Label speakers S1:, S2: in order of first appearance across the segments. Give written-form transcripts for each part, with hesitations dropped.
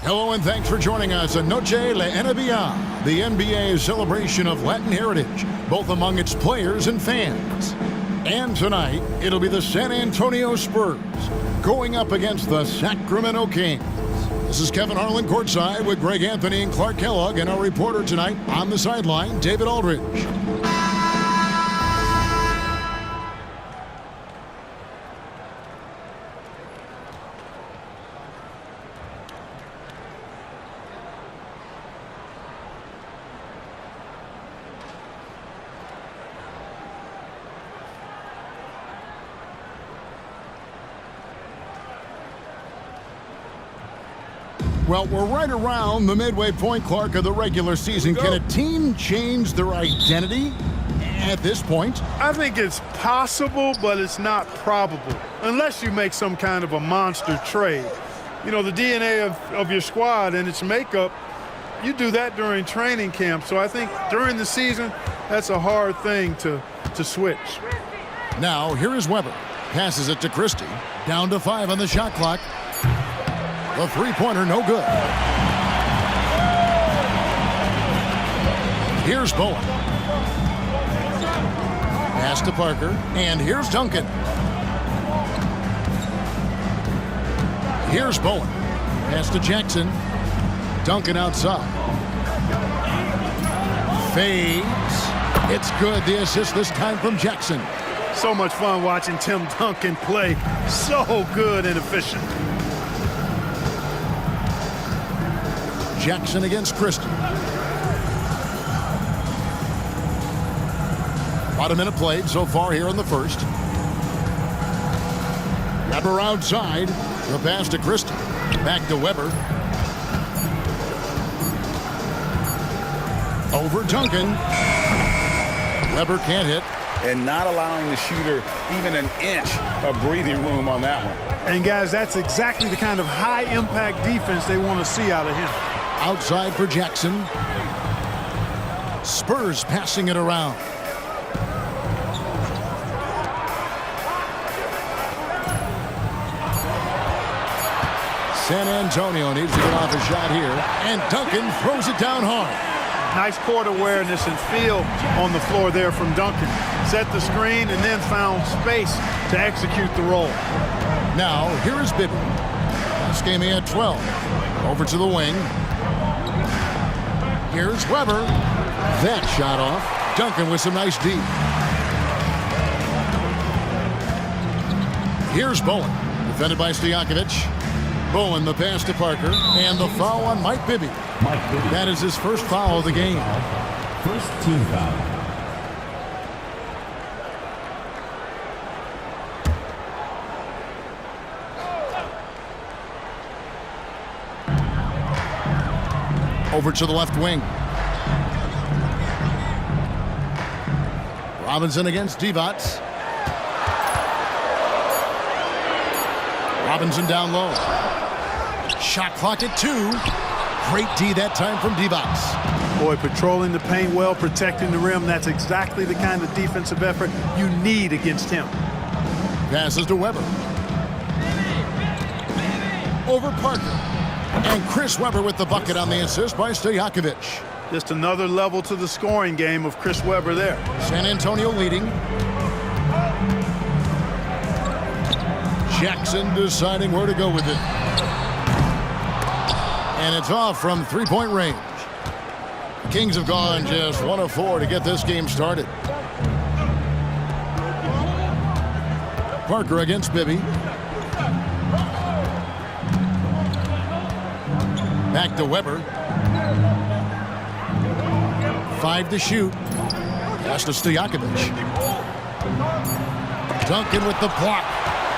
S1: Hello and thanks for joining us on Noche La NBA, the NBA's celebration of Latin heritage, both among its players and fans. And tonight, it'll be the San Antonio Spurs going up against the Sacramento Kings. This is Kevin Harlan courtside with Greg Anthony and Clark Kellogg, and our reporter tonight on the sideline, David Aldridge. Well, we're right around the midway point, Clark, of the regular season. Can a team change their identity at this point?
S2: I think it's possible, but it's not probable, unless you make some kind of a monster trade. You know, the DNA of your squad and its makeup, you do that during training camp. So I think during the season, that's a hard thing to switch.
S1: Now, here is Weber. Passes it to Christie. Down to 5 on the shot clock. The three-pointer, no good. Here's Bowen. Pass to Parker, and here's Duncan. Here's Bowen. Pass to Jackson. Duncan outside. Fades. It's good. The assist this time from Jackson.
S2: So much fun watching Tim Duncan play. So good and efficient.
S1: Jackson against Christie. About a minute played so far here in the first. Weber outside. The pass to Christie. Back to Weber. Over Duncan. Weber can't hit.
S3: And not allowing the shooter even an inch of breathing room on that one.
S2: And guys, that's exactly the kind of high-impact defense they want to see out of him.
S1: Outside for Jackson. Spurs passing it around. San Antonio needs to get off a shot here. And Duncan throws it down hard.
S2: Nice court awareness and feel on the floor there from Duncan. Set the screen and then found space to execute the roll.
S1: Now, here is Bibby. This game he had 12. Over to the wing. Here's Weber. That shot off. Duncan with some nice D. Here's Bowen. Defended by Stojakovic. Bowen, the pass to Parker. And the foul on Mike Bibby. That is his first foul of the game.
S4: First team foul.
S1: Over to the left wing. Robinson against Divac. Robinson down low. Shot clock at 2. Great D that time from Divac.
S2: Boy, patrolling the paint well, protecting the rim. That's exactly the kind of defensive effort you need against him.
S1: Passes to Weber. Over Parker. And Chris Weber with the bucket on the assist by Stojakovic.
S2: Just another level to the scoring game of Chris Weber there.
S1: San Antonio leading. Jackson deciding where to go with it. And it's off from three-point range. The Kings have gone just 1 of 4 to get this game started. Parker against Bibby. Back to Weber. 5 to shoot. Pass to Stojakovic. Duncan with the block.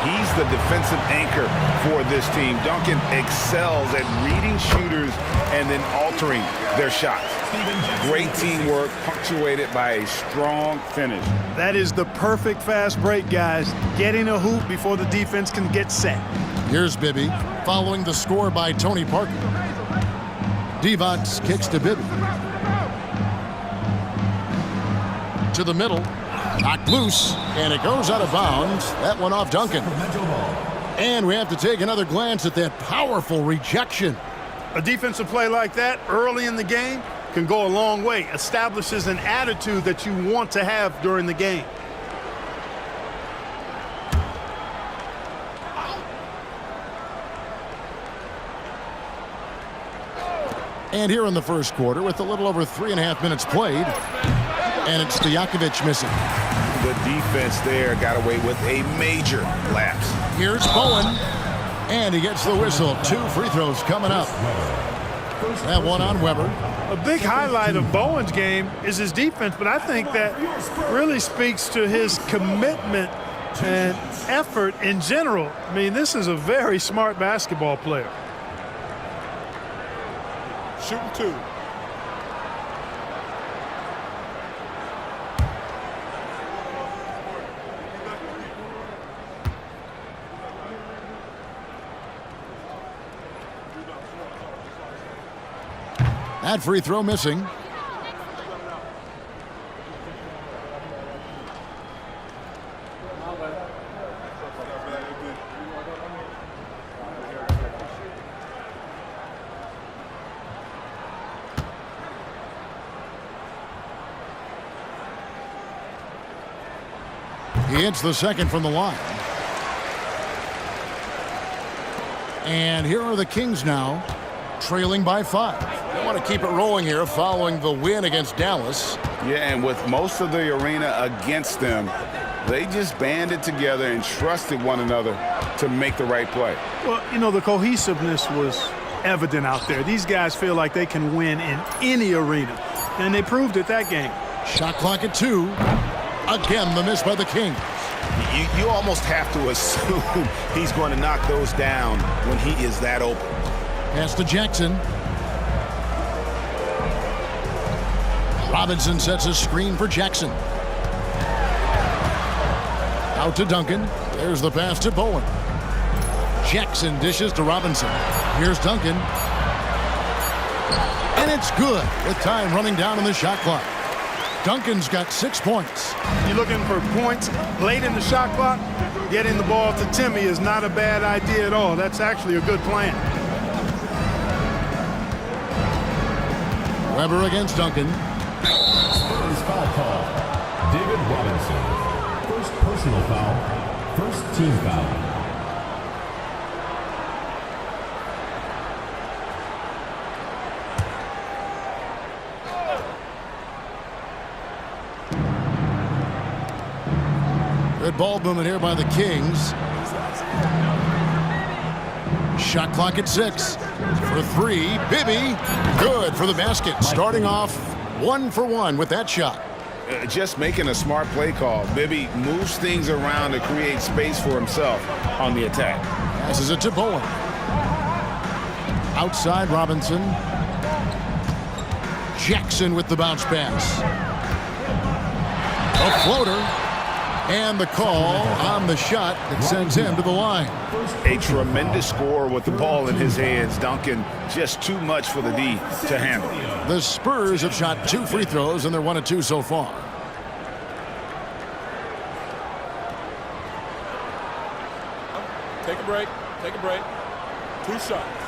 S3: He's the defensive anchor for this team. Duncan excels at reading shooters and then altering their shots. Great teamwork, punctuated by a strong finish.
S2: That is the perfect fast break, guys. Getting a hoop before the defense can get set.
S1: Here's Bibby, following the score by Tony Parker. Divac kicks to Bibby. To the middle. Knocked loose, and it goes out of bounds. That one off Duncan. And we have to take another glance at that powerful rejection.
S2: A defensive play like that early in the game can go a long way. Establishes an attitude that you want to have during the game.
S1: And here in the first quarter, with a little over 3.5 minutes played, and it's Stojakovic missing.
S3: The defense there got away with a major lapse.
S1: Here's Bowen, and he gets the whistle. 2 free throws coming up. That one on Weber.
S2: A big highlight of Bowen's game is his defense, but I think that really speaks to his commitment and effort in general. I mean, this is a very smart basketball player.
S5: Shooting 2.
S1: That free throw missing. He hits the second from the line. And here are the Kings now, trailing by 5. They want to keep it rolling here following the win against Dallas.
S3: Yeah, and with most of the arena against them, they just banded together and trusted one another to make the right play.
S2: Well, you know, the cohesiveness was evident out there. These guys feel like they can win in any arena, and they proved it that game.
S1: Shot clock at 2. Again, the miss by the Kings.
S3: You almost have to assume he's going to knock those down when he is that open.
S1: Pass to Jackson. Robinson sets a screen for Jackson. Out to Duncan. There's the pass to Bowen. Jackson dishes to Robinson. Here's Duncan. And it's good with time running down on the shot clock. Duncan's got 6 points.
S2: You're looking for points late in the shot clock. Getting the ball to Timmy is not a bad idea at all. That's actually a good plan.
S1: Weber against Duncan.
S4: Spurs foul call. David Robinson. First personal foul. First team foul.
S1: Good ball movement here by the Kings. Shot clock at 6. For 3, Bibby. Good for the basket. Starting off 1 for 1 with that shot.
S3: Just making a smart play call. Bibby moves things around to create space for himself on the attack.
S1: Passes it to Bowen. Outside Robinson. Jackson with the bounce pass. A floater. And the call on the shot that sends him to the line.
S3: A tremendous score with the ball in his hands. Duncan, just too much for the D to handle.
S1: The Spurs have shot 2 free throws, and they're 1 of 2 so far.
S5: Take a break. Take a break. 2 shots.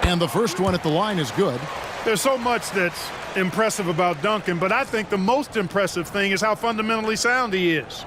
S1: And the first one at the line is good.
S2: There's so much that's impressive about Duncan, but I think the most impressive thing is how fundamentally sound he is.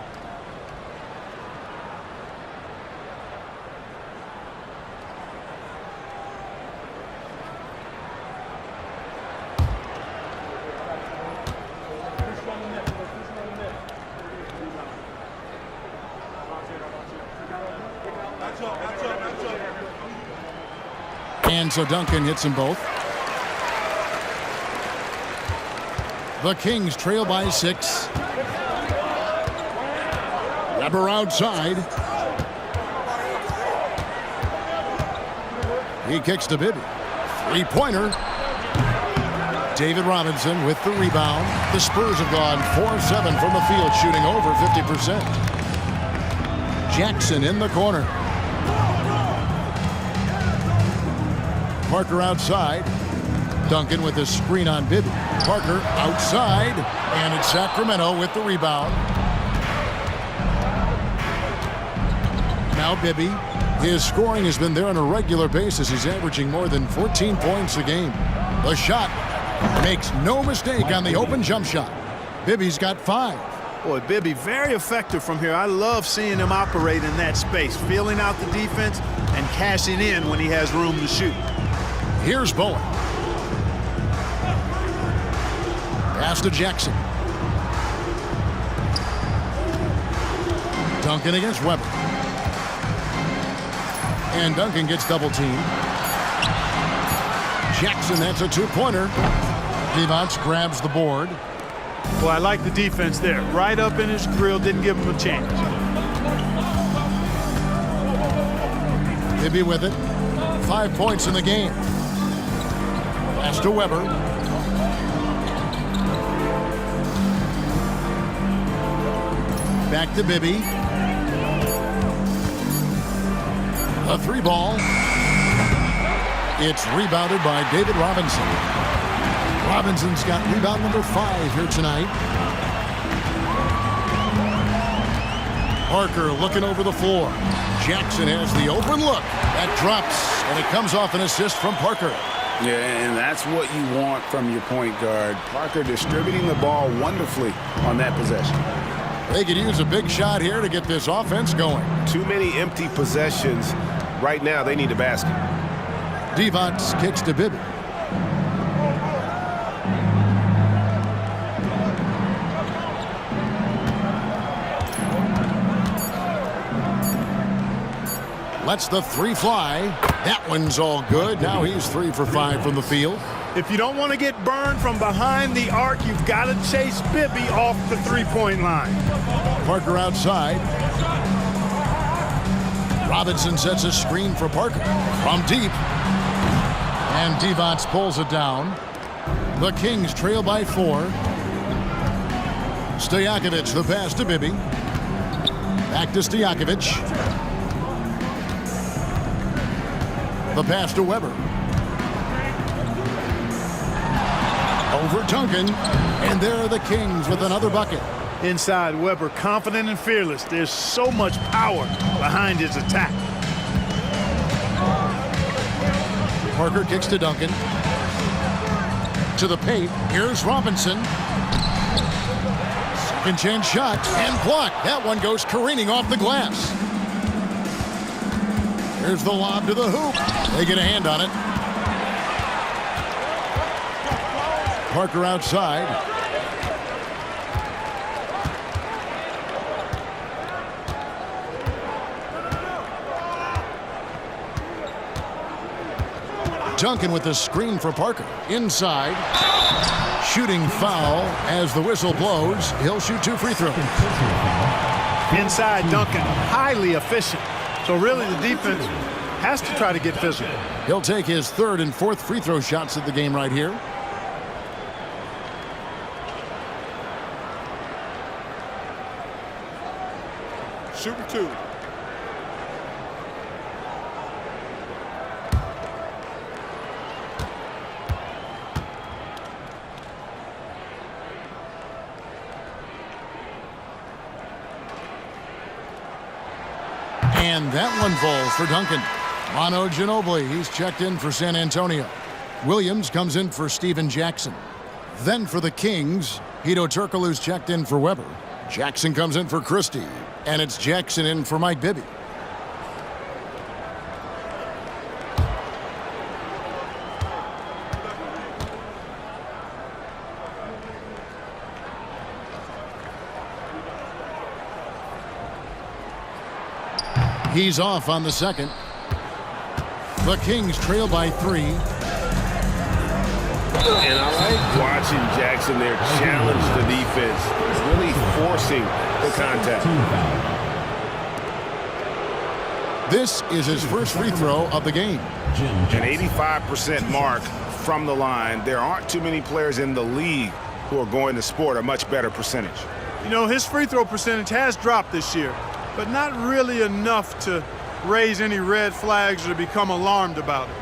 S1: And so Duncan hits them both. The Kings trail by 6. Weber outside. He kicks to Bibby. 3-pointer. David Robinson with the rebound. The Spurs have gone 4-7 from the field, shooting over 50%. Jackson in the corner. Parker outside. Duncan with a screen on Bibby. Parker outside, and it's Sacramento with the rebound. Now Bibby. His scoring has been there on a regular basis. He's averaging more than 14 points a game. The shot makes no mistake on the open jump shot. Bibby's got 5.
S2: Boy, Bibby, very effective from here. I love seeing him operate in that space, feeling out the defense and cashing in when he has room to shoot.
S1: Here's Bowen. Pass to Jackson. Duncan against Weber. And Duncan gets double teamed. Jackson, that's a 2-pointer. Devonts grabs the board.
S2: Well, I like the defense there. Right up in his grill, didn't give him a chance.
S1: Bibby with it. 5 points in the game. Pass to Weber. Back to Bibby. A 3-ball. It's rebounded by David Robinson. Robinson's got rebound number 5 here tonight. Parker looking over the floor. Jackson has the open look. That drops, and it comes off an assist from Parker.
S3: Yeah, and that's what you want from your point guard. Parker distributing the ball wonderfully on that possession.
S1: They could use a big shot here to get this offense going.
S6: Too many empty possessions. Right now, they need a basket.
S1: Devonts kicks to Bibby. Lets the 3 fly. That one's all good. Now he's 3 for 5 from the field.
S2: If you don't want to get burned from behind the arc, you've got to chase Bibby off the 3-point line.
S1: Parker outside. Robinson sets a screen for Parker from deep. And Devonts pulls it down. The Kings trail by 4. Stojakovic the pass to Bibby. Back to Stojakovic. The pass to Weber. Over Duncan. And there are the Kings with another bucket.
S2: Inside, Weber, confident and fearless. There's so much power behind his attack.
S1: Parker kicks to Duncan. To the paint. Here's Robinson. Second chance shot and blocked. That one goes careening off the glass. Here's the lob to the hoop. They get a hand on it. Parker outside. Duncan with the screen for Parker. Inside. Shooting foul as the whistle blows. He'll shoot 2 free throws.
S2: Inside, Duncan, highly efficient. So really the defense has to try to get physical.
S1: He'll take his 3rd and 4th free throw shots at the game right here.
S5: Shooting 2.
S1: And that one falls for Duncan. Mono Ginobili, he's checked in for San Antonio. Williams comes in for Steven Jackson. Then for the Kings, Hedo Turkoglu's checked in for Weber. Jackson comes in for Christie. And it's Jackson in for Mike Bibby. He's off on the second. The Kings trail by 3.
S6: And I like watching Jackson there challenge the defense, really forcing the contact.
S1: This is his first free throw of the game.
S3: An 85% mark from the line. There aren't too many players in the league who are going to sport a much better percentage.
S2: You know, his free throw percentage has dropped this year, but not really enough to raise any red flags or to become alarmed about it.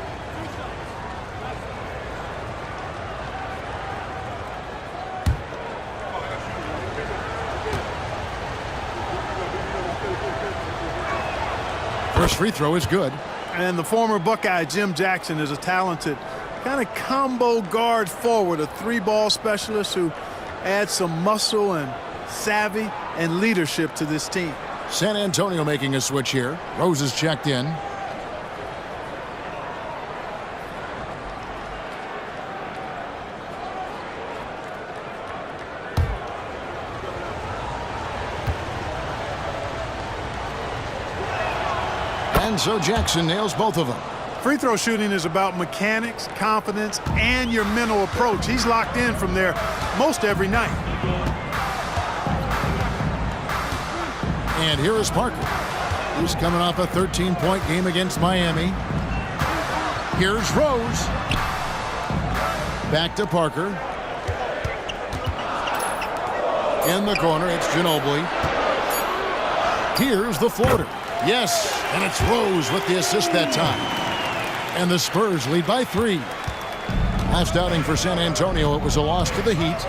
S1: First free throw is good.
S2: And the former Buckeye Jim Jackson is a talented kind of combo guard forward, a three-ball specialist who adds some muscle and savvy and leadership to this team.
S1: San Antonio making a switch here. Rose is checked in. And so Jackson nails both of them.
S2: Free throw shooting is about mechanics, confidence, and your mental approach. He's locked in from there most every night.
S1: And here is Parker. He's coming off a 13-point game against Miami. Here's Rose. Back to Parker. In the corner, it's Ginobili. Here's the floater. Yes, and it's Rose with the assist that time. And the Spurs lead by 3. Last outing for San Antonio, it was a loss to the Heat.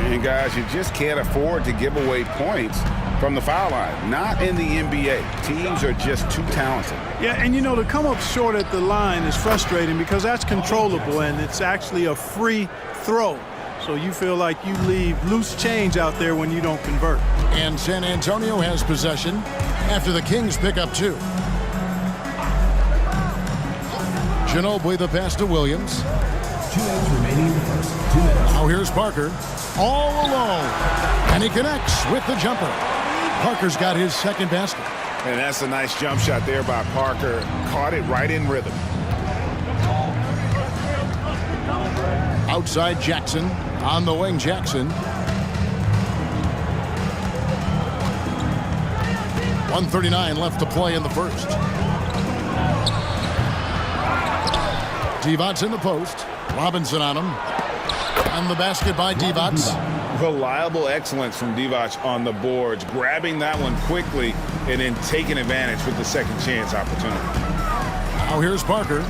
S3: And guys, you just can't afford to give away points from the foul line. Not in the NBA. Teams are just too talented.
S2: Yeah, and you know, to come up short at the line is frustrating because that's controllable and it's actually a free throw. So you feel like you leave loose change out there when you don't convert.
S1: And San Antonio has possession after the Kings pick up 2. Ginobili the pass to Williams.
S4: 2 minutes remaining in the first. 2 minutes.
S1: Now here's Parker. All alone. And he connects with the jumper. Parker's got his second basket.
S3: And that's a nice jump shot there by Parker. Caught it right in rhythm.
S1: Outside Jackson. On the wing, Jackson. 1:39 left to play in the first. Divac in the post. Robinson on him. And the basket by Divac.
S3: Reliable excellence from Divac on the boards. Grabbing that one quickly and then taking advantage with the second chance opportunity.
S1: Now here's Parker.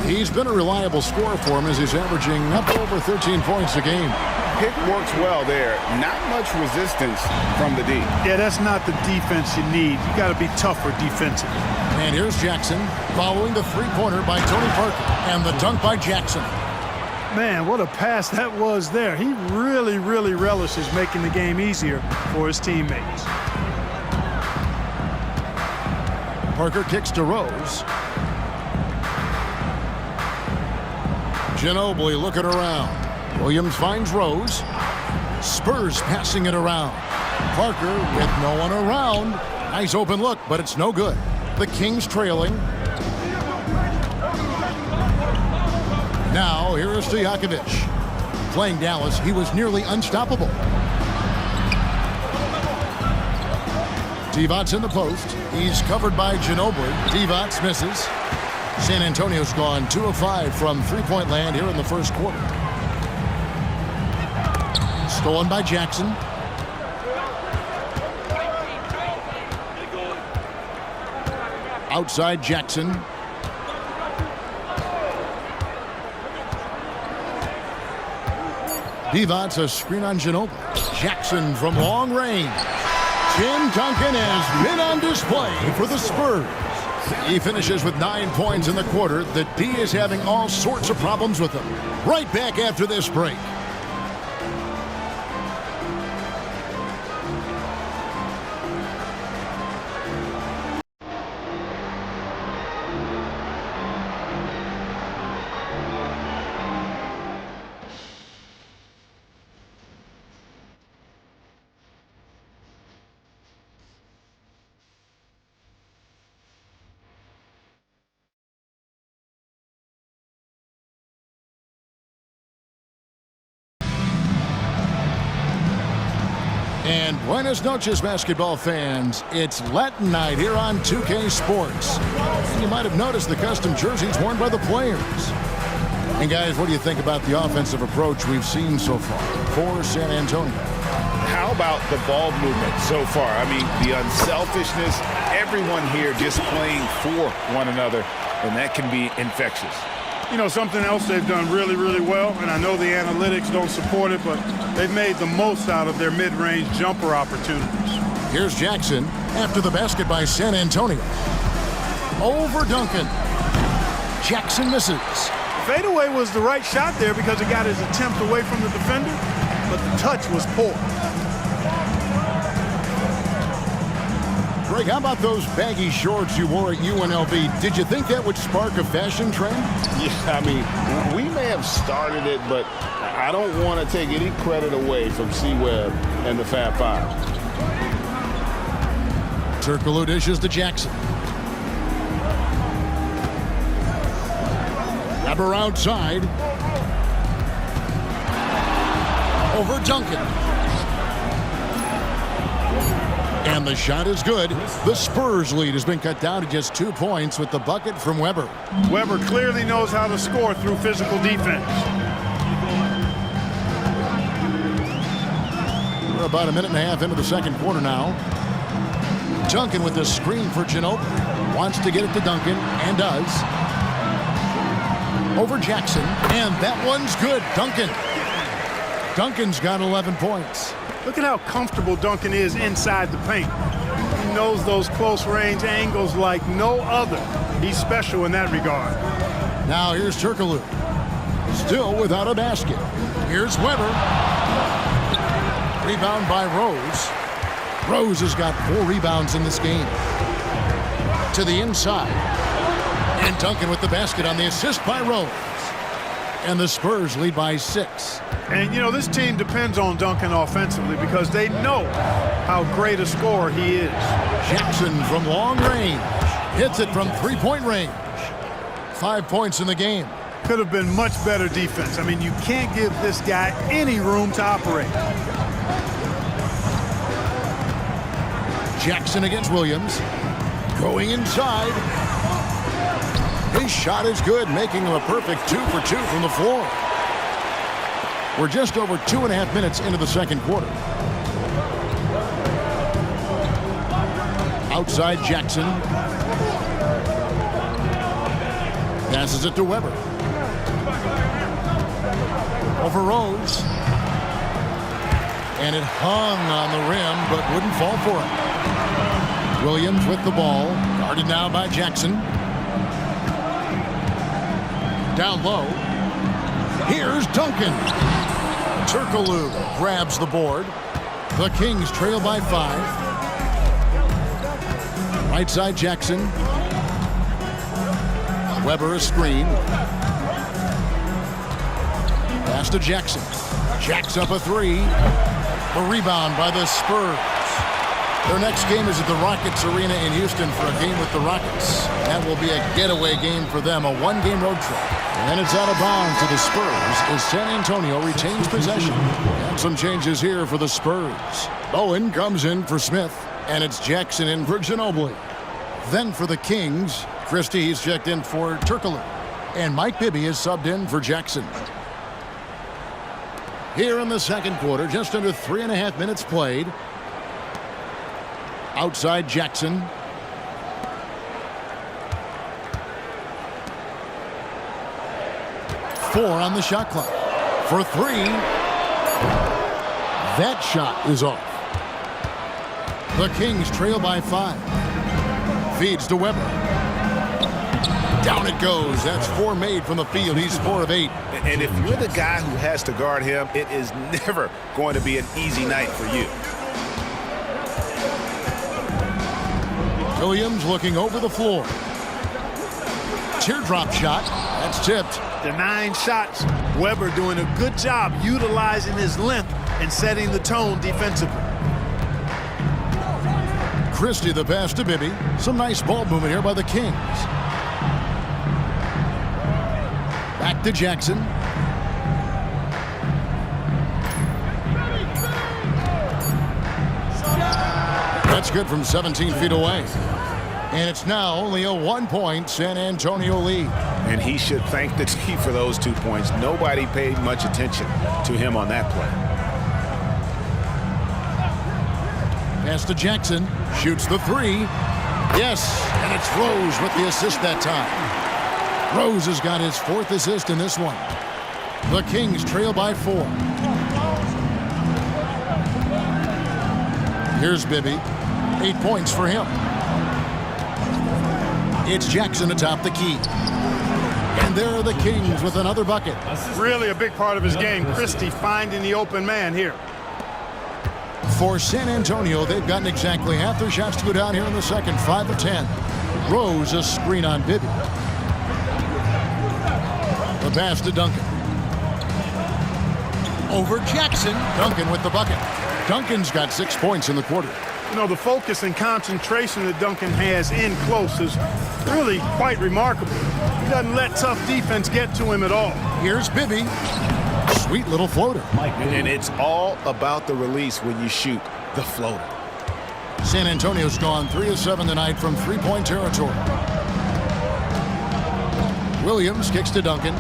S1: He's been a reliable scorer for him as he's averaging up over 13 points a game.
S3: Pick works well there. Not much resistance from the D.
S2: Yeah, that's not the defense you need. You got to be tougher defensively.
S1: And here's Jackson following the three-pointer by Tony Parker. And the dunk by Jackson.
S2: Man, what a pass that was there. He really, really relishes making the game easier for his teammates.
S1: Parker kicks to Rose. Ginobili looking around. Williams finds Rose. Spurs passing it around. Parker with no one around. Nice open look, but it's no good. The Kings trailing. Now here is Stojakovic. Playing Dallas, he was nearly unstoppable. Divac in the post. He's covered by Ginobili. Divac misses. San Antonio's gone 2 of 5 from three-point land here in the first quarter. Stolen by Jackson. Outside Jackson. Divac a screen on Ginobili. Jackson from long range. Tim Duncan has been on display for the Spurs. He finishes with 9 points in the quarter. The D is having all sorts of problems with him. Right back after this break. And buenas noches, basketball fans. It's Latin night here on 2K Sports. And you might have noticed the custom jerseys worn by the players. And guys, what do you think about the offensive approach we've seen so far for San Antonio?
S3: How about the ball movement so far? I mean, the unselfishness, everyone here just playing for one another, and that can be infectious.
S2: You know, something else they've done really, really well, and I know the analytics don't support it, but they've made the most out of their mid-range jumper opportunities.
S1: Here's Jackson after the basket by San Antonio. Over Duncan. Jackson misses.
S2: Fadeaway was the right shot there because it got his attempt away from the defender, but the touch was poor.
S1: Greg, how about those baggy shorts you wore at UNLV? Did you think that would spark a fashion trend?
S6: Yeah, I mean, we may have started it, but I don't want to take any credit away from C-Webb and the Fab Five.
S1: Turkoglu dishes to Jackson. Weber outside. Over Duncan. And the shot is good. The Spurs lead has been cut down to just 2 points with the bucket from Weber.
S2: Weber clearly knows how to score through physical defense.
S1: We're about a minute and a half into the second quarter now. Duncan with the screen for Ginobili. Wants to get it to Duncan, and does. Over Jackson, and that one's good. Duncan's got 11 points.
S2: Look at how comfortable Duncan is inside the paint. He knows those close range angles like no other. He's special in that regard.
S1: Now here's Turkoglu. Still without a basket. Here's Weber. Rebound by Rose. Rose has got 4 rebounds in this game. To the inside. And Duncan with the basket on the assist by Rose. And the Spurs lead by 6.
S2: And, you know, this team depends on Duncan offensively because they know how great a scorer he is.
S1: Jackson from long range. Hits it from three-point range. 5 points in the game.
S2: Could have been much better defense. I mean, you can't give this guy any room to operate.
S1: Jackson against Williams. Going inside. His shot is good, making him a perfect 2 for 2 from the floor. We're just over 2.5 minutes into the second quarter. Outside Jackson. Passes it to Weber. Over Rose. And it hung on the rim, but wouldn't fall for it. Williams with the ball. Guarded now by Jackson. Down low. Here's Duncan. Turkoglu grabs the board. The Kings trail by 5. Right side Jackson. Weber a screen. Pass to Jackson. Jacks up a 3. The rebound by the Spurs. Their next game is at the Rockets Arena in Houston for a game with the Rockets. That will be a getaway game for them, a 1-game road trip. And it's out of bounds to the Spurs as San Antonio retains possession. And some changes here for the Spurs. Bowen comes in for Smith, and it's Jackson in for Ginobili. Then for the Kings, Christie's checked in for Turkoglu, and Mike Bibby is subbed in for Jackson. Here in the second quarter, just under 3.5 minutes played. Outside Jackson. Four on the shot clock. For 3. That shot is off. The Kings trail by 5. Feeds to Weber. Down it goes. That's 4 made from the field. He's 4 of 8.
S3: And if you're the guy who has to guard him, it is never going to be an easy night for you.
S1: Williams looking over the floor. Teardrop shot. That's tipped.
S2: Denying shots. Weber doing a good job utilizing his length and setting the tone defensively.
S1: Christie the pass to Bibby. Some nice ball movement here by the Kings. Back to Jackson. That's good from 17 feet away. And it's now only a 1-point San Antonio lead.
S3: And he should thank the team for those 2 points. Nobody paid much attention to him on that play.
S1: Pass to Jackson. Shoots the 3. Yes, and it's Rose with the assist that time. Rose has got his 4th assist in this one. The Kings trail by 4. Here's Bibby. 8 points for him. It's Jackson atop the key. And there are the Kings with another bucket.
S2: Really a big part of his game. Christie finding the open man here.
S1: For San Antonio, they've gotten exactly half their shots to go down here in the second, 5 of 10. Rose a screen on Bibby. The pass to Duncan. Over Jackson. Duncan with the bucket. Duncan's got 6 points in the quarter.
S2: You know, the focus and concentration that Duncan has in close is really quite remarkable. He doesn't let tough defense get to him at all.
S1: Here's Bibby. Sweet little floater.
S3: And it's all about the release when you shoot the floater.
S1: San Antonio's gone 3 of 7 tonight from three-point territory. Williams kicks to Duncan.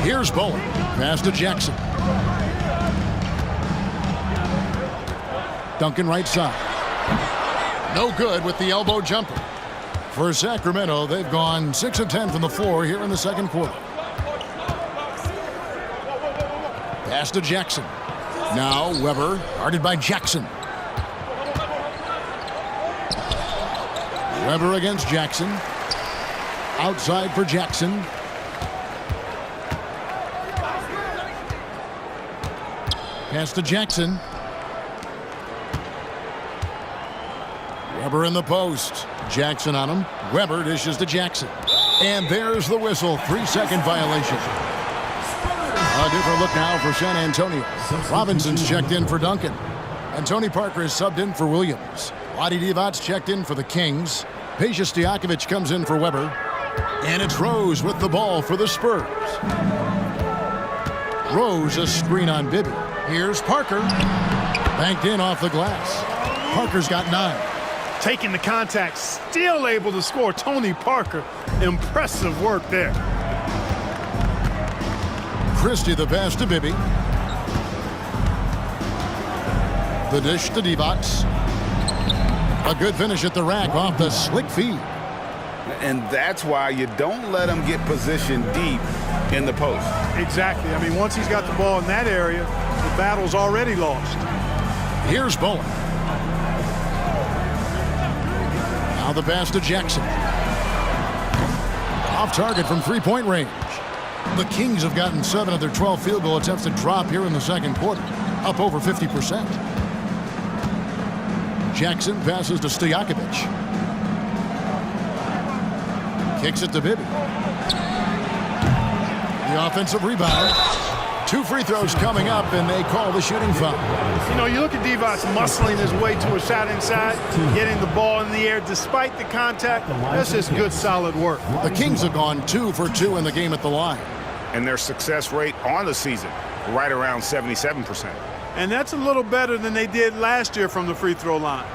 S1: Here's Bowen. Pass to Jackson. Duncan right side. No good with the elbow jumper. For Sacramento, they've gone 6 of 10 from the floor here in the second quarter. Pass to Jackson. Now Weber, guarded by Jackson. Weber against Jackson. Outside for Jackson. Pass to Jackson. Weber in the post. Jackson on him. Weber dishes to Jackson. And there's the whistle. 3-second violation. A different look now for San Antonio. Robinson's checked in for Duncan. And Tony Parker is subbed in for Williams. Vlade Divac's checked in for the Kings. Peja Stojakovic comes in for Weber. And it's Rose with the ball for the Spurs. Rose a screen on Bibby. Here's Parker. Banked in off the glass. Parker's got 9.
S2: Taking the contact, still able to score. Tony Parker, impressive work there.
S1: Christie the pass to Bibby. The dish to Divac. A good finish at the rack off the slick feed.
S3: And that's why you don't let him get positioned deep in the post.
S2: Exactly. I mean, once he's got the ball in that area, the battle's already lost.
S1: Here's Bowen. Now the pass to Jackson. Off target from three-point range. The Kings have gotten 7 of their 12 field goal attempts to drop here in the second quarter, up over 50%. Jackson passes to Stojakovic. Kicks it to Bibby. The offensive rebound. 2 free throws coming up, and they call the shooting foul.
S2: You know, you look at Divac muscling his way to a shot inside, getting the ball in the air despite the contact. That's just good, solid work.
S1: The Kings have gone 2 for 2 in the game at the line.
S3: And their success rate on the season, right around 77%.
S2: And that's a little better than they did last year from the free throw line.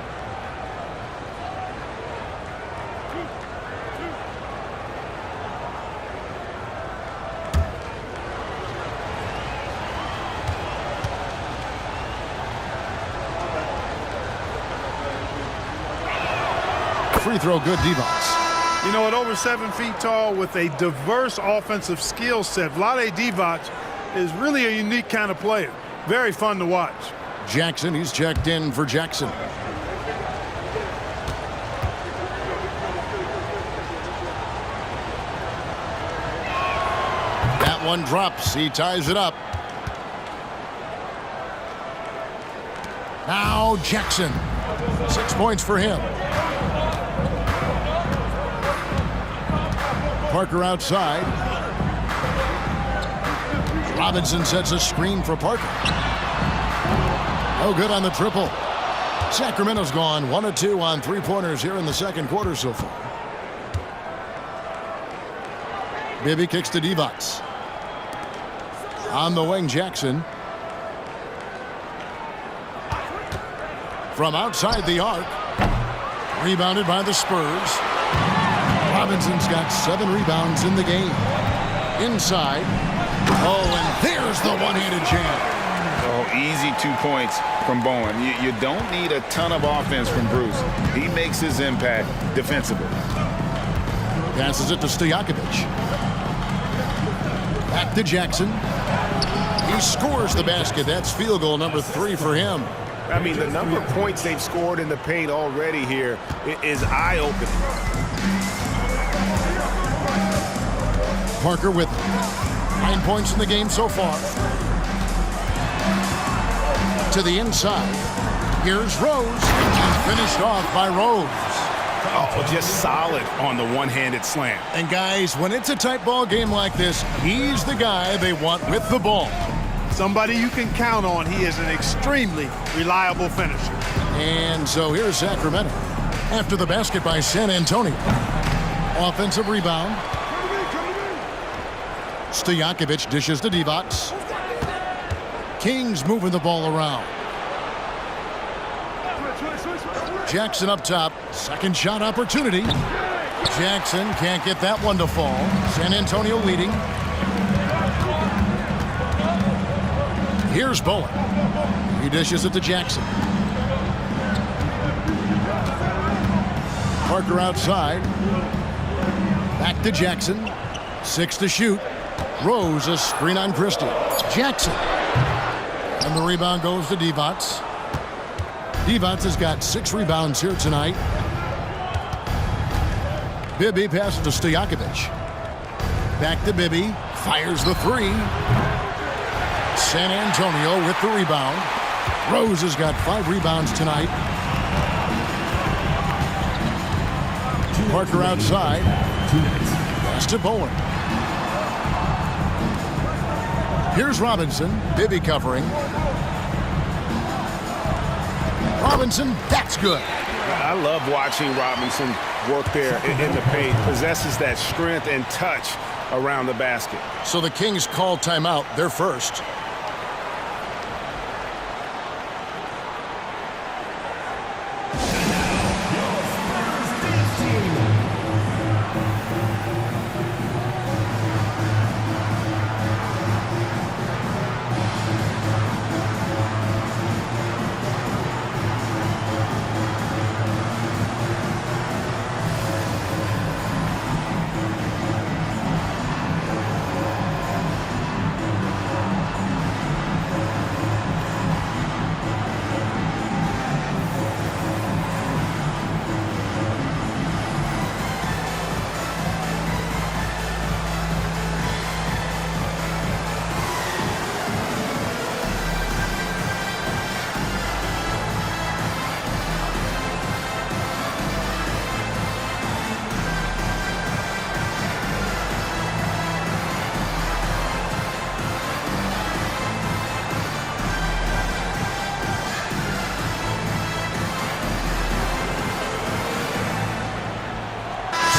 S1: Free throw good, Divac.
S2: You know, at over 7 feet tall with a diverse offensive skill set, Vlade Divac is really a unique kind of player. Very fun to watch.
S1: Jackson, he's checked in for Jackson. That one drops. He ties it up. Now Jackson. 6 points for him. Parker outside. Robinson sets a screen for Parker. No good on the triple. Sacramento's gone 1 of 2 on three-pointers here in the second quarter so far. Bibby kicks to Divac. On the wing, Jackson. From outside the arc. Rebounded by the Spurs. Robinson's got 7 rebounds in the game. Inside. Oh, and there's the one-handed jam.
S3: Oh, easy 2 points from Bowen. You don't need a ton of offense from Bruce. He makes his impact defensively.
S1: Passes it to Stojakovic. Back to Jackson. He scores the basket. That's field goal number 3 for him.
S3: I mean, the number of points they've scored in the paint already here is eye-opening.
S1: Parker with 9 points in the game so far. To the inside. Here's Rose. And finished off by Rose.
S3: Oh, just solid on the one-handed slam.
S1: And guys, when it's a tight ball game like this, he's the guy they want with the ball.
S2: Somebody you can count on. He is an extremely reliable finisher.
S1: And so here's Sacramento. After the basket by San Antonio. Offensive rebound. Stojakovic dishes to Divac. Kings moving the ball around. Jackson up top. Second shot opportunity. Jackson can't get that one to fall. San Antonio leading. Here's Bowen. He dishes it to Jackson. Parker outside. Back to Jackson. 6 to shoot. Rose a screen on Christie. Jackson. And the rebound goes to Divac. Divac has got 6 rebounds here tonight. Bibby passes to Stojakovic. Back to Bibby. Fires the 3. San Antonio with the rebound. Rose has got 5 rebounds tonight. Parker outside. Pass to Bowen. Here's Robinson. Bibby covering. Robinson, that's good.
S3: I love watching Robinson work there in the paint. Possesses that strength and touch around the basket.
S1: So the Kings call timeout. They're first.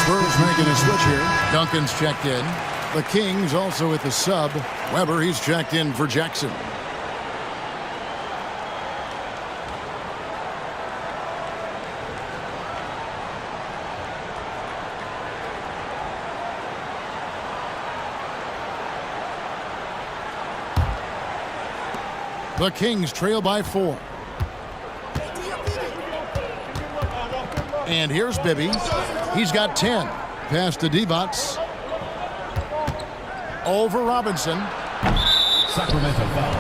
S1: Spurs making a switch here. Duncan's checked in. The Kings also at the sub. Weber, he's checked in for Jackson. The Kings trail by 4. And here's Bibby. He's got 10. Pass to Divac. Over Robinson.
S4: Sacramento foul.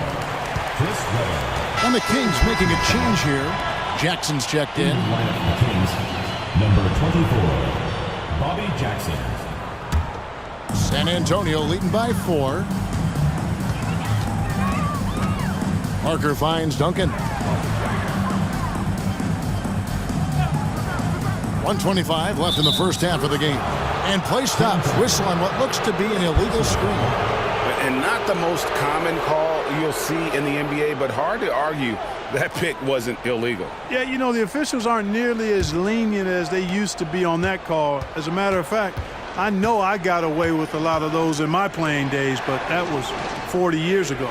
S4: Chris Weber.
S1: And the Kings making a change here. Jackson's checked in.
S4: Lineup for the Kings. Number 24, Bobby Jackson.
S1: San Antonio leading by 4. Parker finds Duncan. 1:25 left in the first half of the game. And play stops. Whistle on what looks to be an illegal screen.
S3: And not the most common call you'll see in the NBA, but hard to argue that pick wasn't illegal.
S2: Yeah, you know, the officials aren't nearly as lenient as they used to be on that call. As a matter of fact, I know I got away with a lot of those in my playing days, but that was 40 years ago.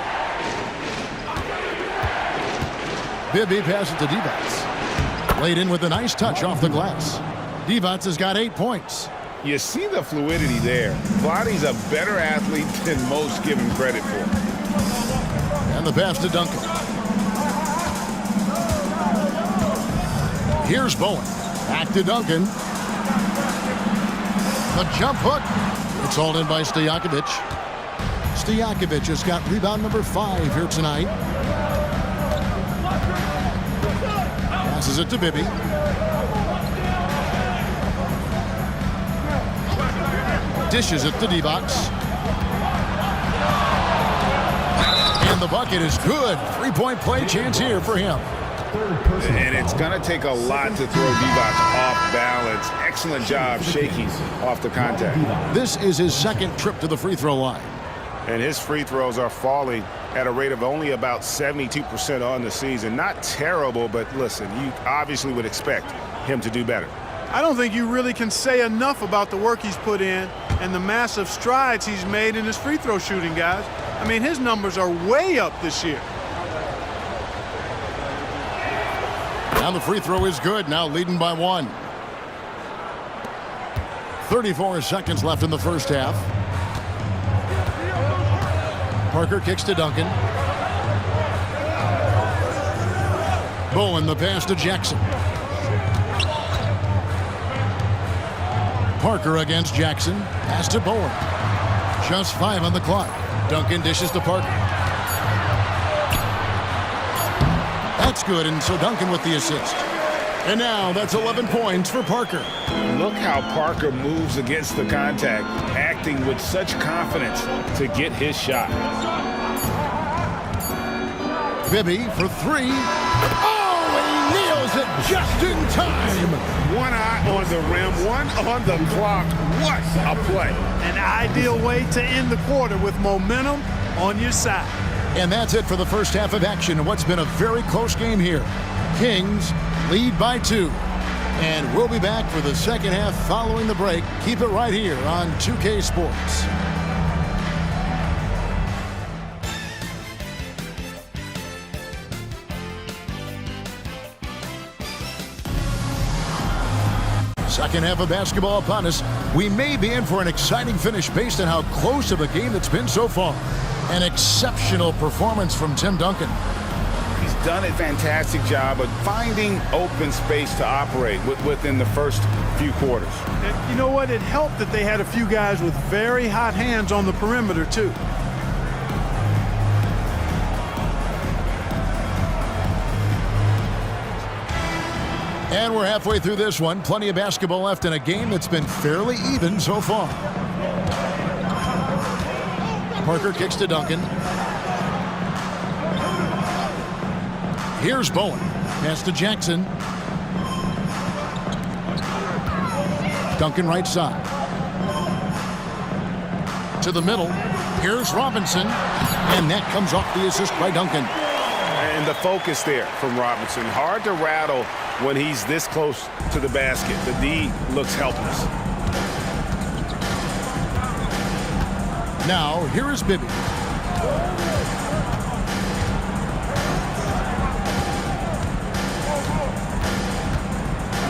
S1: Bibby passes to Divac. Laid in with a nice touch off the glass. Divac has got 8 points.
S3: You see the fluidity there. Vlade's a better athlete than most give him credit for.
S1: And the pass to Duncan. Here's Bowen. Back to Duncan. The jump hook. It's hauled in by Stojakovic. Stojakovic has got rebound number 5 here tonight. Passes it to Bibby. Dishes it to D-Box. And the bucket is good. Three-point play chance here for him.
S3: And it's going to take a lot to throw D-Box off balance. Excellent job shaking off the contact.
S1: This is his second trip to the free throw line.
S3: And his free throws are falling at a rate of only about 72% on the season. Not terrible, but listen, you obviously would expect him to do better.
S2: I don't think you really can say enough about the work he's put in and the massive strides he's made in his free throw shooting, guys. I mean, his numbers are way up this year.
S1: Now the free throw is good, now leading by 1. 34 seconds left in the first half. Parker kicks to Duncan. Bowen the pass to Jackson. Parker against Jackson. Pass to Bowen. Just 5 on the clock. Duncan dishes to Parker. That's good, and so Duncan with the assist. And now that's 11 points for Parker.
S3: Look how Parker moves against the contact, acting with such confidence to get his shot.
S1: Bibby for 3. Oh, he nails it just in time.
S3: One eye on the rim, one on the clock. What a play.
S2: An ideal way to end the quarter with momentum on your side.
S1: And that's it for the first half of action in what's been a very close game here. Kings lead by 2. And we'll be back for the second half following the break. Keep it right here on 2K Sports. Second half of basketball upon us. We may be in for an exciting finish based on how close of a game it's been so far. An exceptional performance from Tim Duncan.
S3: He's done a fantastic job of finding open space to operate within the first few quarters.
S2: And you know what? It helped that they had a few guys with very hot hands on the perimeter, too.
S1: And we're halfway through this one. Plenty of basketball left in a game that's been fairly even so far. Parker kicks to Duncan. Here's Bowen. Pass to Jackson. Duncan right side. To the middle. Here's Robinson. And that comes off the assist by Duncan.
S3: And the focus there from Robinson. Hard to rattle when he's this close to the basket. The D looks helpless.
S1: Now, here is Bibby.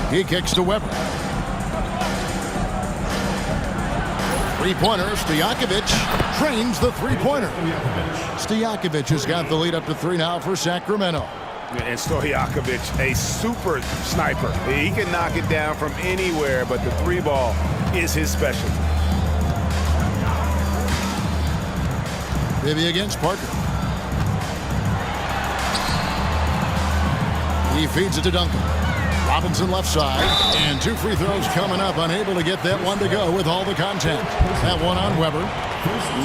S1: He kicks to Weber. Three-pointer, Stojakovic drains the three-pointer. Stojakovic has got the lead up to 3 now for Sacramento.
S3: And Stojakovic, a super sniper. He can knock it down from anywhere, but the 3 ball is his specialty.
S1: Bibby against Parker. He feeds it to Duncan. Robinson left side, and 2 free throws coming up. Unable to get that one to go with all the contact. That one on Weber.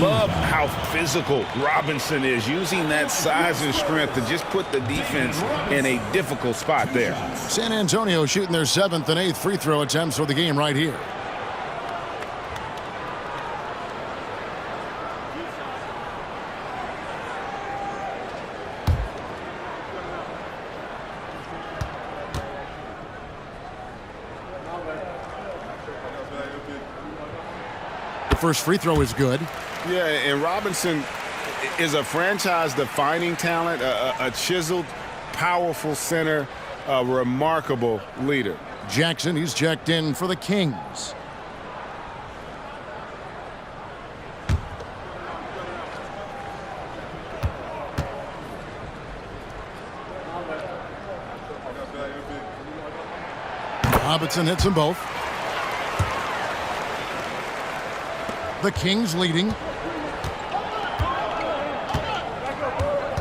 S3: Love how physical Robinson is, using that size and strength to just put the defense in a difficult spot there.
S1: San Antonio shooting their 7th and 8th free throw attempts for the game right here. First free throw is good.
S6: Yeah, and Robinson is a franchise-defining talent, a chiseled, powerful center, a remarkable leader.
S1: Jackson, he's checked in for the Kings. Robinson hits them both. The Kings leading.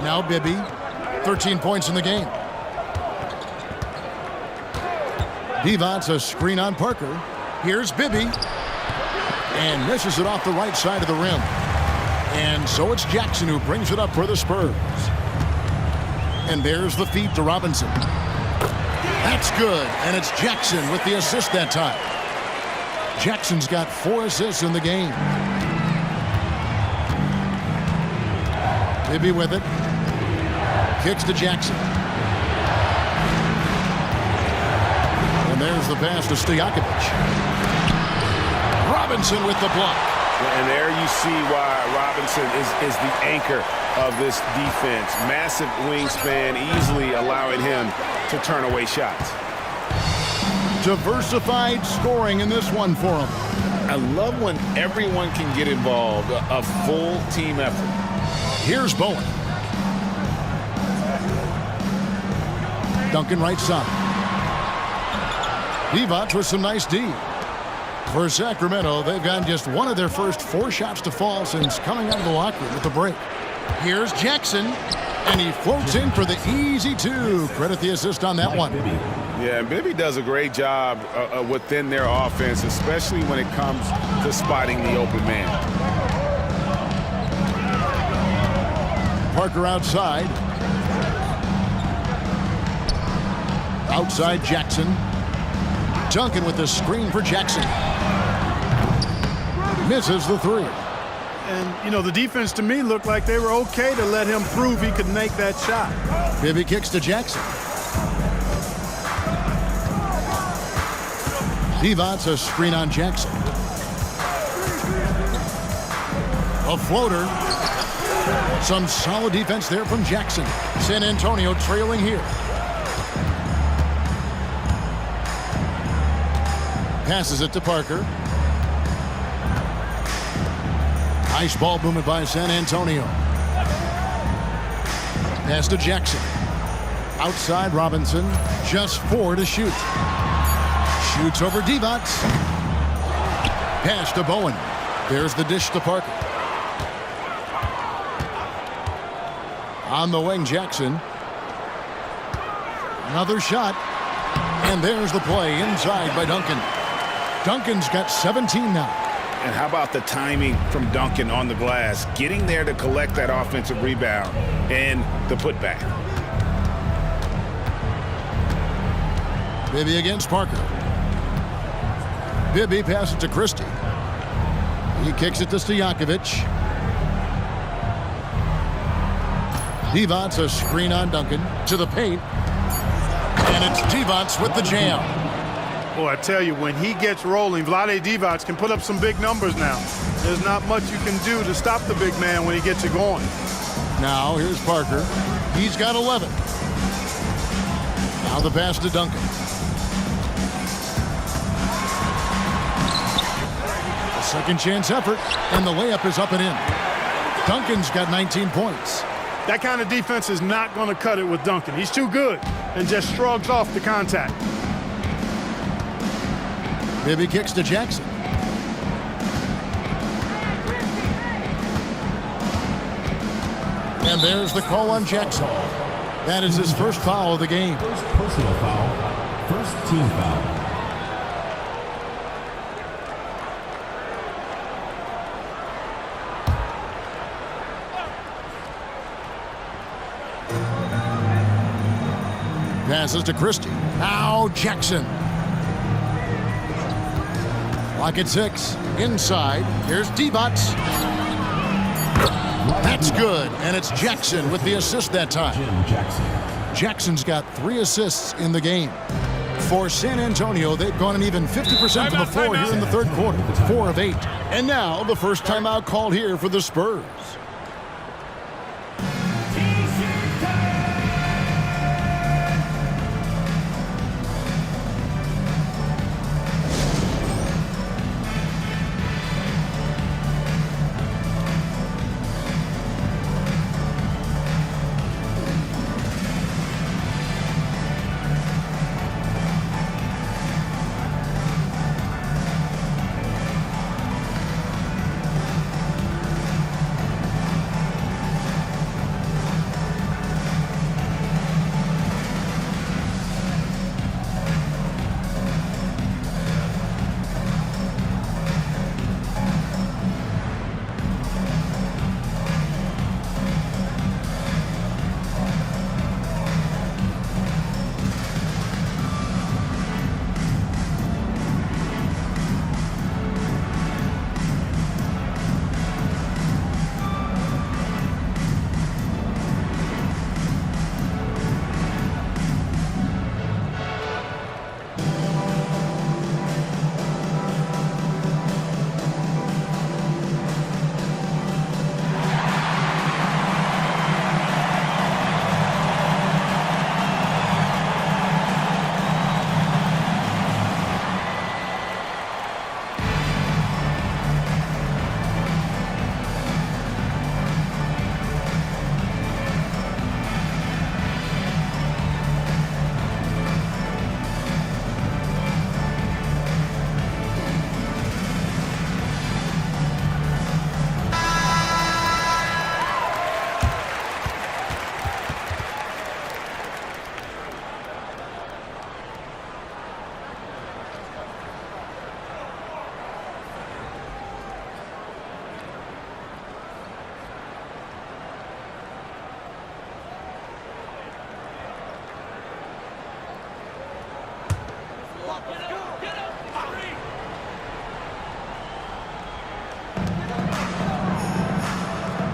S1: Now Bibby, 13 points in the game. Divac, a screen on Parker. Here's Bibby. And misses it off the right side of the rim. And so it's Jackson who brings it up for the Spurs. And there's the feed to Robinson. That's good. And it's Jackson with the assist that time. Jackson's got 4 assists in the game. Bibby with it. Kicks to Jackson. And there's the pass to Stojakovic. Robinson with the block.
S6: And there you see why Robinson is the anchor of this defense. Massive wingspan, easily allowing him to turn away shots.
S1: Diversified scoring in this one for him.
S6: I love when everyone can get involved, a full team effort.
S1: Here's Bowen. Duncan right side. Divac with some nice D. For Sacramento, they've gotten just one of their first 4 shots to fall since coming out of the locker room at the break. Here's Jackson, and he floats in for the easy 2. Credit the assist on that one.
S6: Yeah, Bibby does a great job within their offense, especially when it comes to spotting the open man.
S1: Parker outside. Outside Jackson. Duncan with the screen for Jackson. Misses the 3.
S2: And, you know, the defense to me looked like they were okay to let him prove he could make that shot.
S1: Bibby kicks to Jackson. Divac, a screen on Jackson. A floater. Some solid defense there from Jackson. San Antonio trailing here. Passes it to Parker. Nice ball movement by San Antonio. Pass to Jackson. Outside Robinson. Just 4 to shoot. Shoots over Divac. Pass to Bowen. There's the dish to Parker. On the wing, Jackson. Another shot. And there's the play inside by Duncan. Duncan's got 17 now.
S6: And how about the timing from Duncan on the glass, getting there to collect that offensive rebound and the putback.
S1: Bibby against Parker. Bibby passes it to Christie. He kicks it to Stojakovic. Divac, a screen on Duncan to the paint. And it's Divac with the jam.
S2: Boy, I tell you, when he gets rolling, Vlade Divac can put up some big numbers now. There's not much you can do to stop the big man when he gets it going.
S1: Now here's Parker. He's got 11. Now the pass to Duncan. A second chance effort, and the layup is up and in. Duncan's got 19 points.
S2: That kind of defense is not going to cut it with Duncan. He's too good and just shrugs off the contact.
S1: Bibby kicks to Jackson. And there's the call on Jackson. That is his first foul of the game.
S4: First personal foul. First team foul.
S1: Passes to Christie. Now Jackson. Clock at 6. Inside. Here's Divac. That's good. And it's Jackson with the assist that time. Jackson's got 3 assists in the game. For San Antonio, they've gone an even 50% to the floor here in the third quarter. 4 of 8. And now the first timeout called here for the Spurs.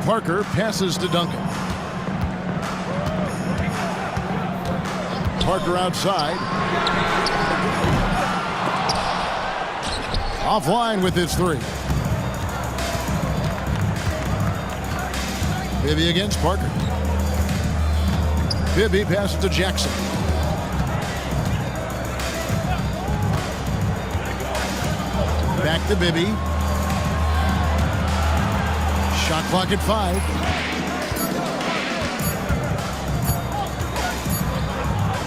S1: Parker passes to Duncan. Parker outside. Offline with his three. Bibby against Parker. Bibby passes to Jackson. Back to Bibby. Shot clock at 5.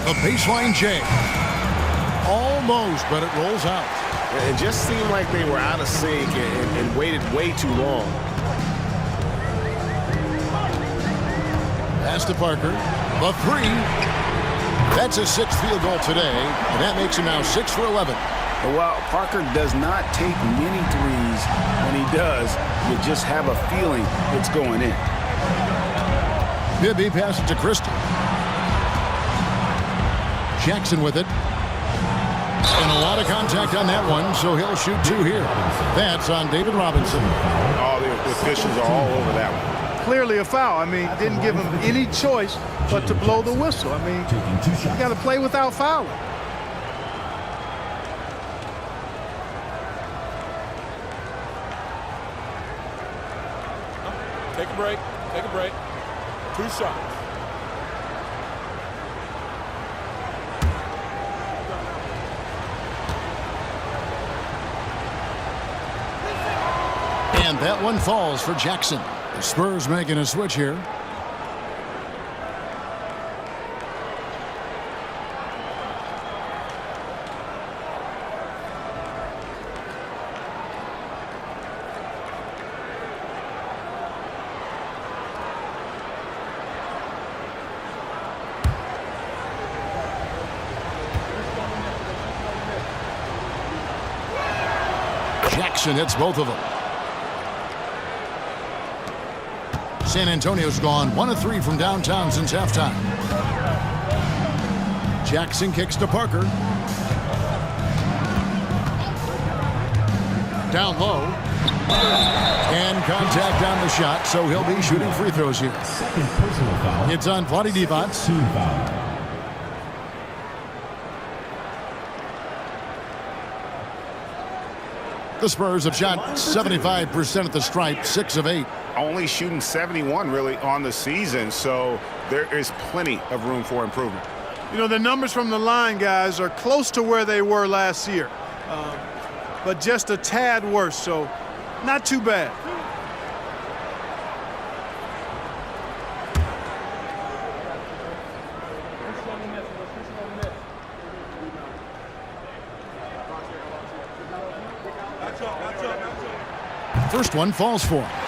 S1: The baseline J. Almost, but it rolls out.
S6: It just seemed like they were out of sync and waited way too long.
S1: Pass to Parker. The 3. That's his 6th field goal today, and that makes him now 6 for 11.
S6: And while Parker does not take many threes, when he does, you just have a feeling it's going in.
S1: Bibby passes to Christie. Jackson with it. And a lot of contact on that one, so he'll shoot 2 here. That's on David Robinson.
S3: All the officials are all over that one.
S2: Clearly a foul. I mean, didn't give him any choice but to blow the whistle. I mean, you got to play without fouling.
S5: Take a break. Take a break. 2 shots.
S1: And that one falls for Jackson. The Spurs making a switch here. Jackson hits both of them. San Antonio's gone 1 of 3 from downtown since halftime. Jackson kicks to Parker. Down low. And contact on the shot, so he'll be shooting free throws here.
S4: Second personal foul.
S1: It's on Vlade Divac.
S4: Team foul.
S1: The Spurs have shot 75% at the stripe, 6 of 8.
S3: Only shooting 71 really on the season, so there is plenty of room for improvement.
S2: You know, the numbers from the line, guys, are close to where they were last year, but just a tad worse, so not too bad.
S1: First one falls for him.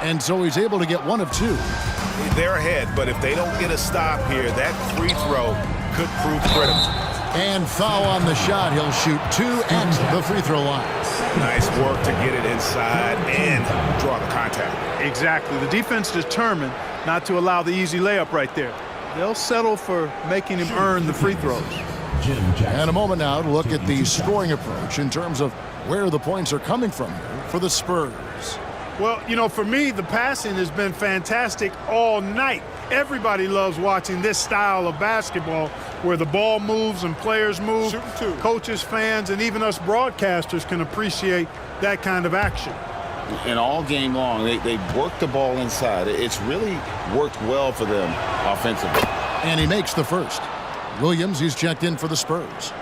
S1: And so he's able to get 1 of 2.
S3: They're ahead, but if they don't get a stop here, that free throw could prove critical.
S1: And foul on the shot. He'll shoot 2 at the free throw line.
S3: Nice work to get it inside and draw the contact.
S2: Exactly. The defense determined not to allow the easy layup right there. They'll settle for making him earn the free throws.
S1: And a moment now to look at the scoring approach in terms of where the points are coming from here for the Spurs.
S2: Well, you know, for me, the passing has been fantastic all night. Everybody loves watching this style of basketball where the ball moves and players move. Coaches, fans, and even us broadcasters can appreciate that kind of action.
S3: And all game long, they work the ball inside. It's really worked well for them offensively.
S1: And he makes the first. Williams, he's checked in for the Spurs.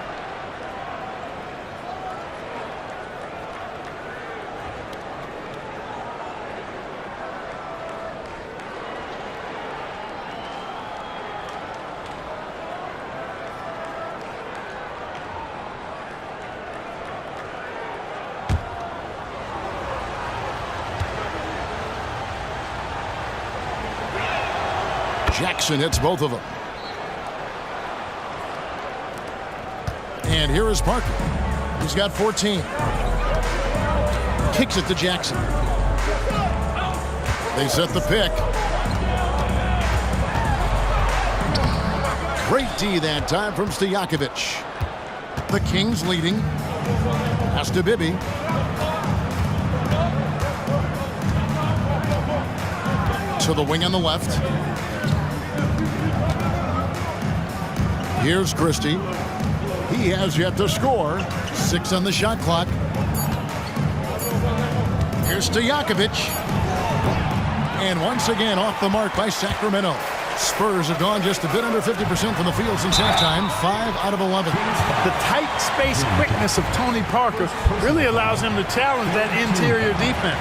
S1: Jackson hits both of them. And here is Parker. He's got 14. Kicks it to Jackson. They set the pick. Great D that time from Stojakovic. The Kings leading. Pass to Bibby. To the wing on the left. Here's Christie. He has yet to score. 6 on the shot clock. Here's Stojakovic. And once again off the mark by Sacramento. Spurs have gone just a bit under 50% from the field since halftime. 5 out of 11.
S2: The tight space quickness of Tony Parker really allows him to challenge that interior defense.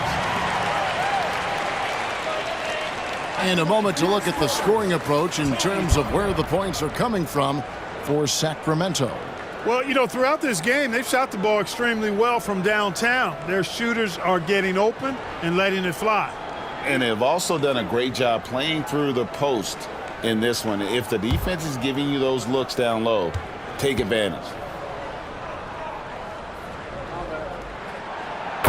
S1: And a moment to look at the scoring approach in terms of where the points are coming from for Sacramento.
S2: Well, you know, throughout this game, they've shot the ball extremely well from downtown. Their shooters are getting open and letting it fly.
S6: And they've also done a great job playing through the post in this one. If the defense is giving you those looks down low, take advantage.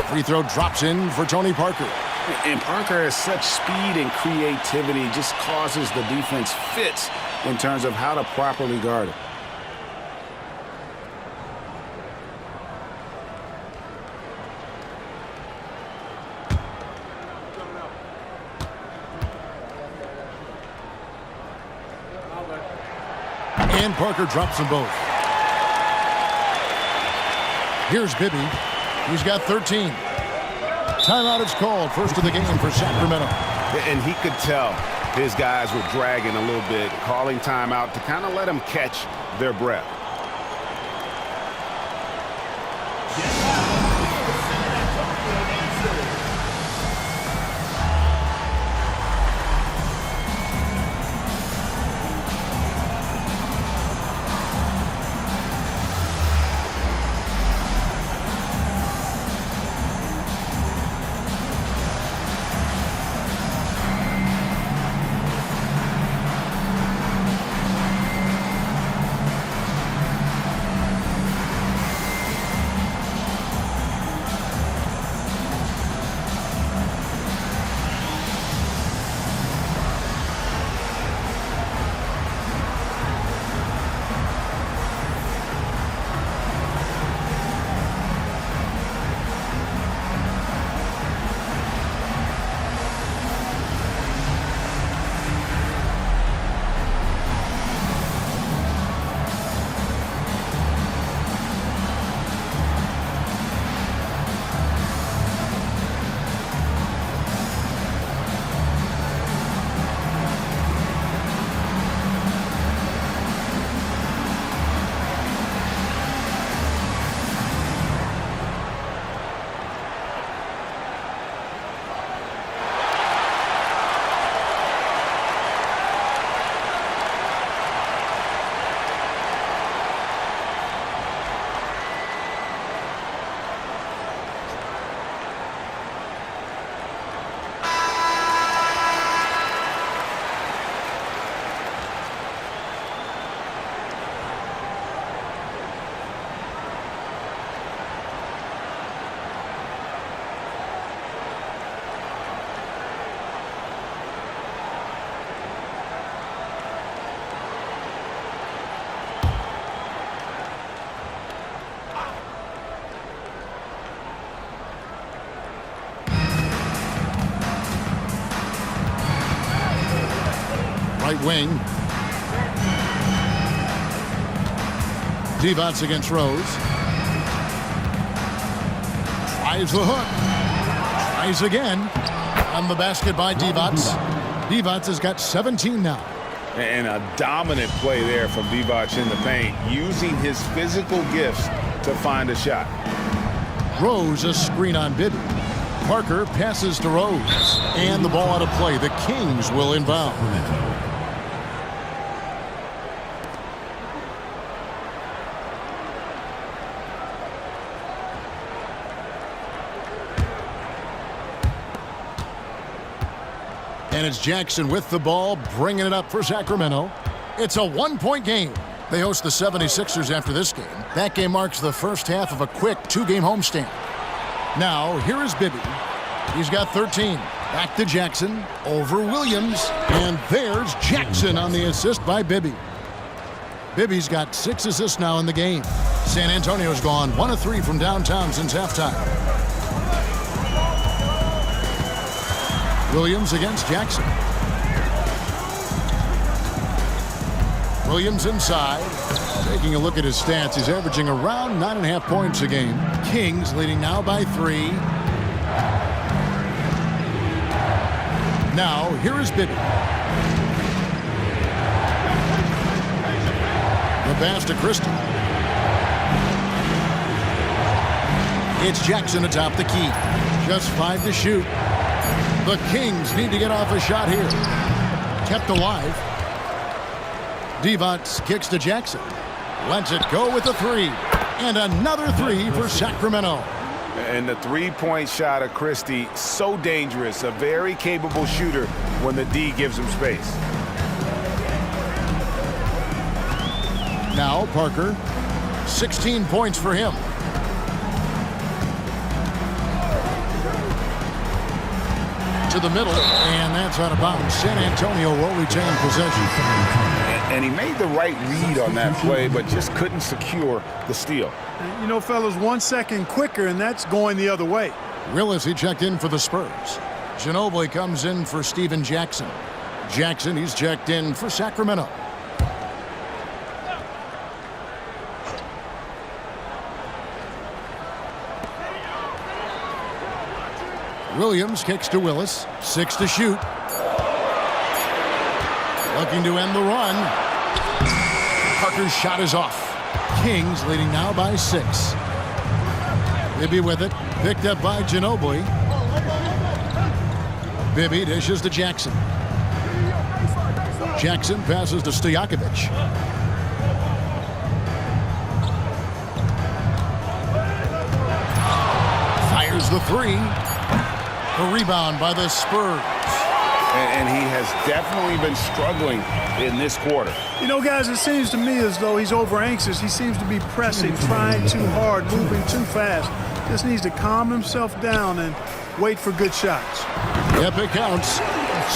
S1: Free throw drops in for Tony Parker.
S6: And Parker has such speed and creativity, just causes the defense fits in terms of how to properly guard it.
S1: And Parker drops them both. Here's Bibby. He's got 13. Timeout is called. First of the game for Sacramento.
S6: And he could tell his guys were dragging a little bit, calling timeout to kind of let them catch their breath.
S1: Right wing. Divac against Rose. Tries the hook. Tries again. On the basket by Divac. Divac has got 17 now.
S3: And a dominant play there from Divac in the paint, using his physical gifts to find a shot.
S1: Rose a screen on Bibby. Parker passes to Rose. And the ball out of play. The Kings will inbound. And it's Jackson with the ball, bringing it up for Sacramento. It's a one-point game. They host the 76ers after this game. That game marks the first half of a quick two-game homestand. Now, here is Bibby. He's got 13. Back to Jackson. Over Williams. And there's Jackson on the assist by Bibby. Bibby's got 6 assists now in the game. San Antonio's gone 1 of 3 from downtown since halftime. Williams against Jackson. Williams inside. Taking a look at his stats, he's averaging around 9.5 points a game. Kings leading now by 3. Now, here is Bibby. The pass to Christie. It's Jackson atop the key. Just 5 to shoot. The Kings need to get off a shot here. Kept alive. Divac kicks to Jackson. Lets it go with a 3. And another 3 for Sacramento.
S3: And the three-point shot of Christie, so dangerous. A very capable shooter when the D gives him space.
S1: Now Parker. 16 points for him. To the middle, and that's out of bounds. San Antonio will retain possession.
S3: And he made the right read on that play, but just couldn't secure the steal.
S2: You know, fellas, 1 second quicker, and that's going the other way.
S1: Willis, he checked in for the Spurs. Ginobili comes in for Steven Jackson. Jackson, he's checked in for Sacramento. Williams kicks to Willis. 6 to shoot. Looking to end the run. Parker's shot is off. Kings leading now by 6. Bibby with it. Picked up by Ginobili. Bibby dishes to Jackson. Jackson passes to Stojakovic. Fires the 3. A rebound by the Spurs.
S3: And he has definitely been struggling in this quarter.
S2: You know, guys, it seems to me as though he's over anxious. He seems to be pressing, trying too hard, moving too fast. Just needs to calm himself down and wait for good shots.
S1: Yep, it counts.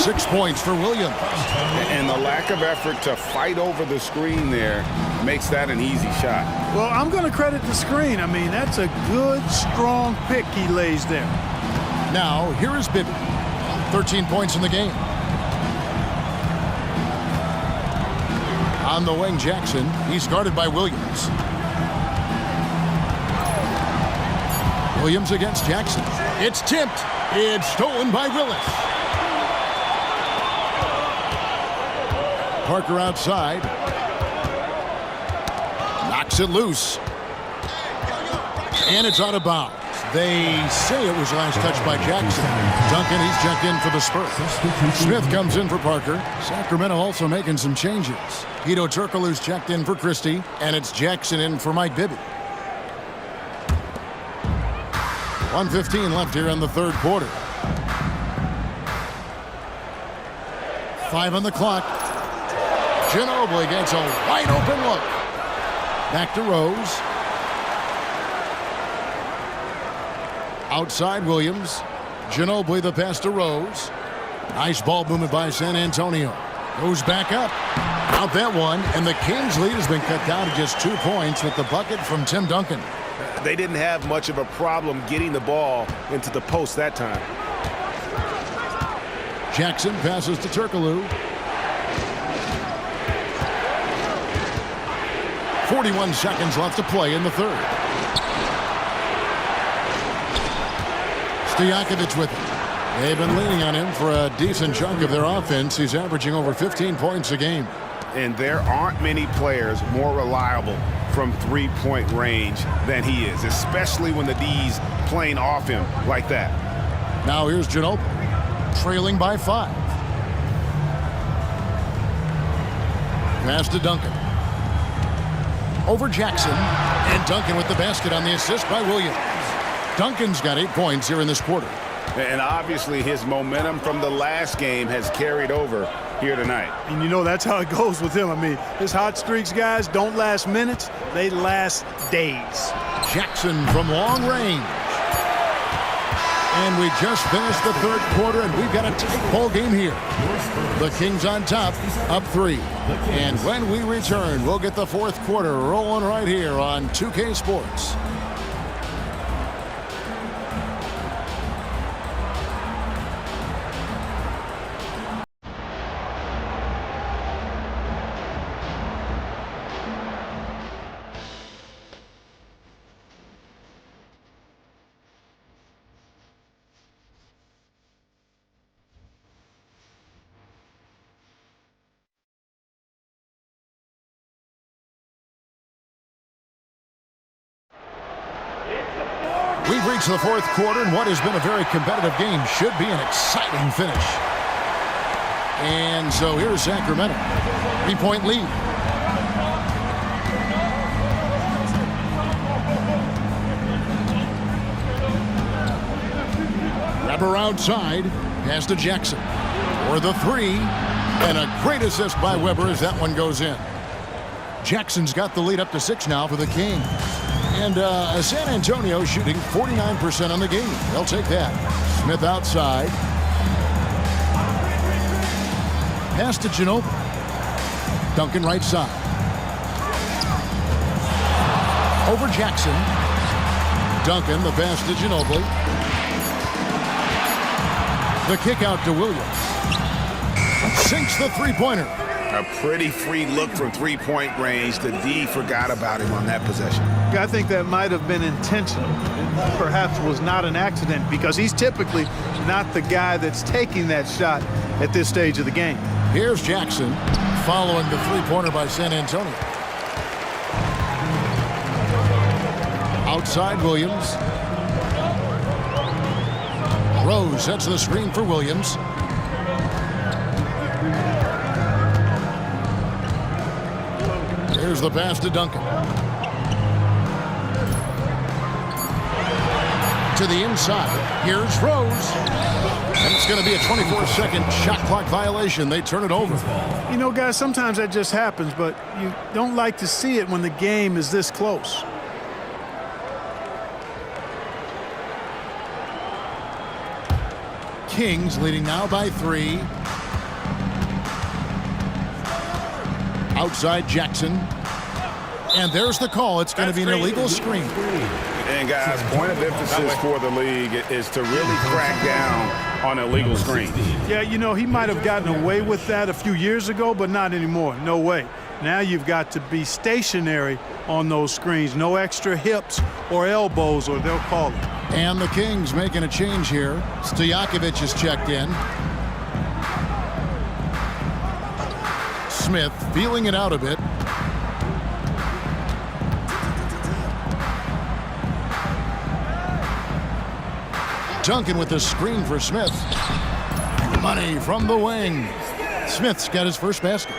S1: 6 points for Williams.
S3: And the lack of effort to fight over the screen there makes that an easy shot.
S2: Well, I'm going to credit the screen. I mean, that's a good, strong pick he lays there.
S1: Now, here is Bibby. 13 points in the game. On the wing, Jackson. He's guarded by Williams. Williams against Jackson. It's tipped. It's stolen by Willis. Parker outside. Knocks it loose. And it's out of bounds. They say it was last touched by Jackson. Duncan, he's checked in for the Spurs. Smith comes in for Parker. Sacramento also making some changes. Hedo Turkoglu's checked in for Christie, and it's Jackson in for Mike Bibby. 1:15 left here in the third quarter. 5 on the clock. Ginobili gets a wide open look. Back to Rose. Outside Williams. Ginobili the pass to Rose. Nice ball movement by San Antonio. Goes back up. Out that one. And the Kings lead has been cut down to just 2 points with the bucket from Tim Duncan.
S3: They didn't have much of a problem getting the ball into the post that time.
S1: Jackson passes to Turkoglu. 41 seconds left to play in the third. Stojakovic with it. They've been leaning on him for a decent chunk of their offense. He's averaging over 15 points a game.
S3: And there aren't many players more reliable from three-point range than he is, especially when the D's playing off him like that.
S1: Now here's Ginobili, trailing by 5. Pass to Duncan. Over Jackson, and Duncan with the basket on the assist by Williams. Duncan's got 8 points here in this quarter.
S3: And obviously his momentum from the last game has carried over here tonight.
S2: And you know that's how it goes with him. I mean, his hot streaks, guys, don't last minutes. They last days.
S1: Jackson from long range. And we just finished the third quarter, and we've got a tight ball game here. The Kings on top, up 3. And when we return, we'll get the fourth quarter rolling right here on 2K Sports. We've reached the fourth quarter, and what has been a very competitive game should be an exciting finish. And so here's Sacramento. 3-point lead. Wrapper outside. Pass to Jackson. For the 3. And a great assist by Weber as that one goes in. Jackson's got the lead up to 6 now for the Kings. And San Antonio shooting 49% on the game. They'll take that. Smith outside. Pass to Ginobili. Duncan right side. Over Jackson. Duncan, the pass to Ginobili. The kick out to Williams. Sinks the three-pointer.
S3: A pretty free look from three-point range. The D forgot about him on that possession.
S2: I think that might have been intentional. It perhaps was not an accident because he's typically not the guy that's taking that shot at this stage of the game.
S1: Here's Jackson following the three-pointer by San Antonio. Outside Williams. Rose sets the screen for Williams. Here's the pass to Duncan. To the inside. Here's Rose. And it's going to be a 24-second shot clock violation. They turn it over.
S2: You know, guys, sometimes that just happens, but you don't like to see it when the game is this close.
S1: Kings leading now by 3. Outside Jackson. And there's the call. It's going to be an illegal screen.
S3: And guys, point of emphasis for the league is to really crack down on illegal screens.
S2: Yeah, you know, he might have gotten away with that a few years ago, but not anymore. No way. Now you've got to be stationary on those screens. No extra hips or elbows, or they'll call it.
S1: And the Kings making a change here. Stojakovic is checked in. Smith feeling it out a bit. Duncan with the screen for Smith. Money from the wing. Smith's got his first basket.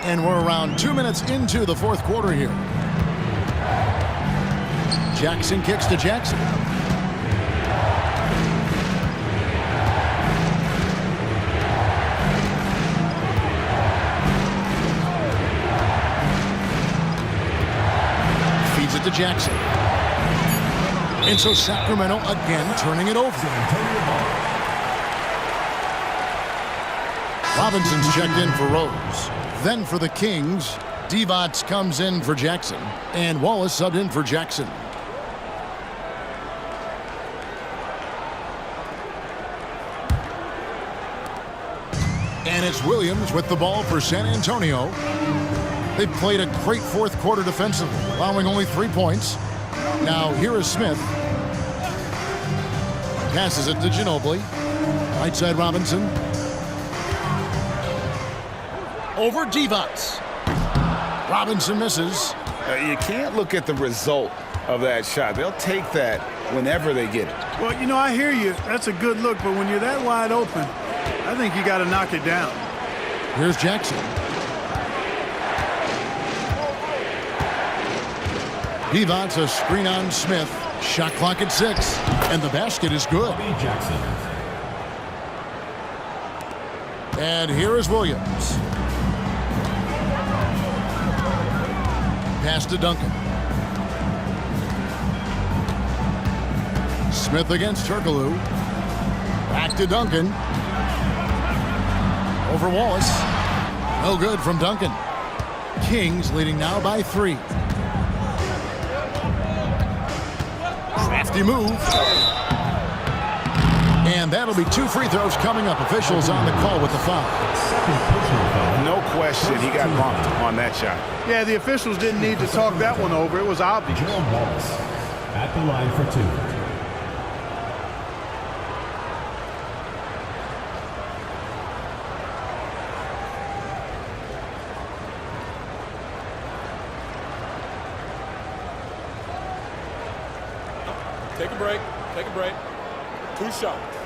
S1: And we're around 2 minutes into the fourth quarter here. Jackson kicks to Jackson. Feeds it to Jackson. And so Sacramento again turning it over. Robinson's checked in for Rose. Then for the Kings, Divac comes in for Jackson. And Wallace subbed in for Jackson. And it's Williams with the ball for San Antonio. They've played a great fourth quarter defensively, allowing only 3 points. Now here is Smith. Passes it to Ginobili. Right side Robinson. Over Divac. Robinson misses.
S3: You can't look at the result of that shot. They'll take that whenever they get it.
S2: Well, you know, I hear you. That's a good look, but when you're that wide open, I think you got to knock it down.
S1: Here's Jackson. Divac a screen on Smith. Shot clock at 6. And the basket is good.
S4: Jackson.
S1: And here is Williams. Pass to Duncan. Smith against Turkoglu. Back to Duncan. Over Wallace. No good from Duncan. Kings leading now by 3. Crafty move. And that'll be 2 free throws coming up. Officials on the call with the foul.
S3: No question he got bumped on that shot.
S2: Yeah, the officials didn't need to talk that one over. It was obvious.
S4: Gerald Wallace at the line for 2.
S5: Take a break. Take a break. 2 shots.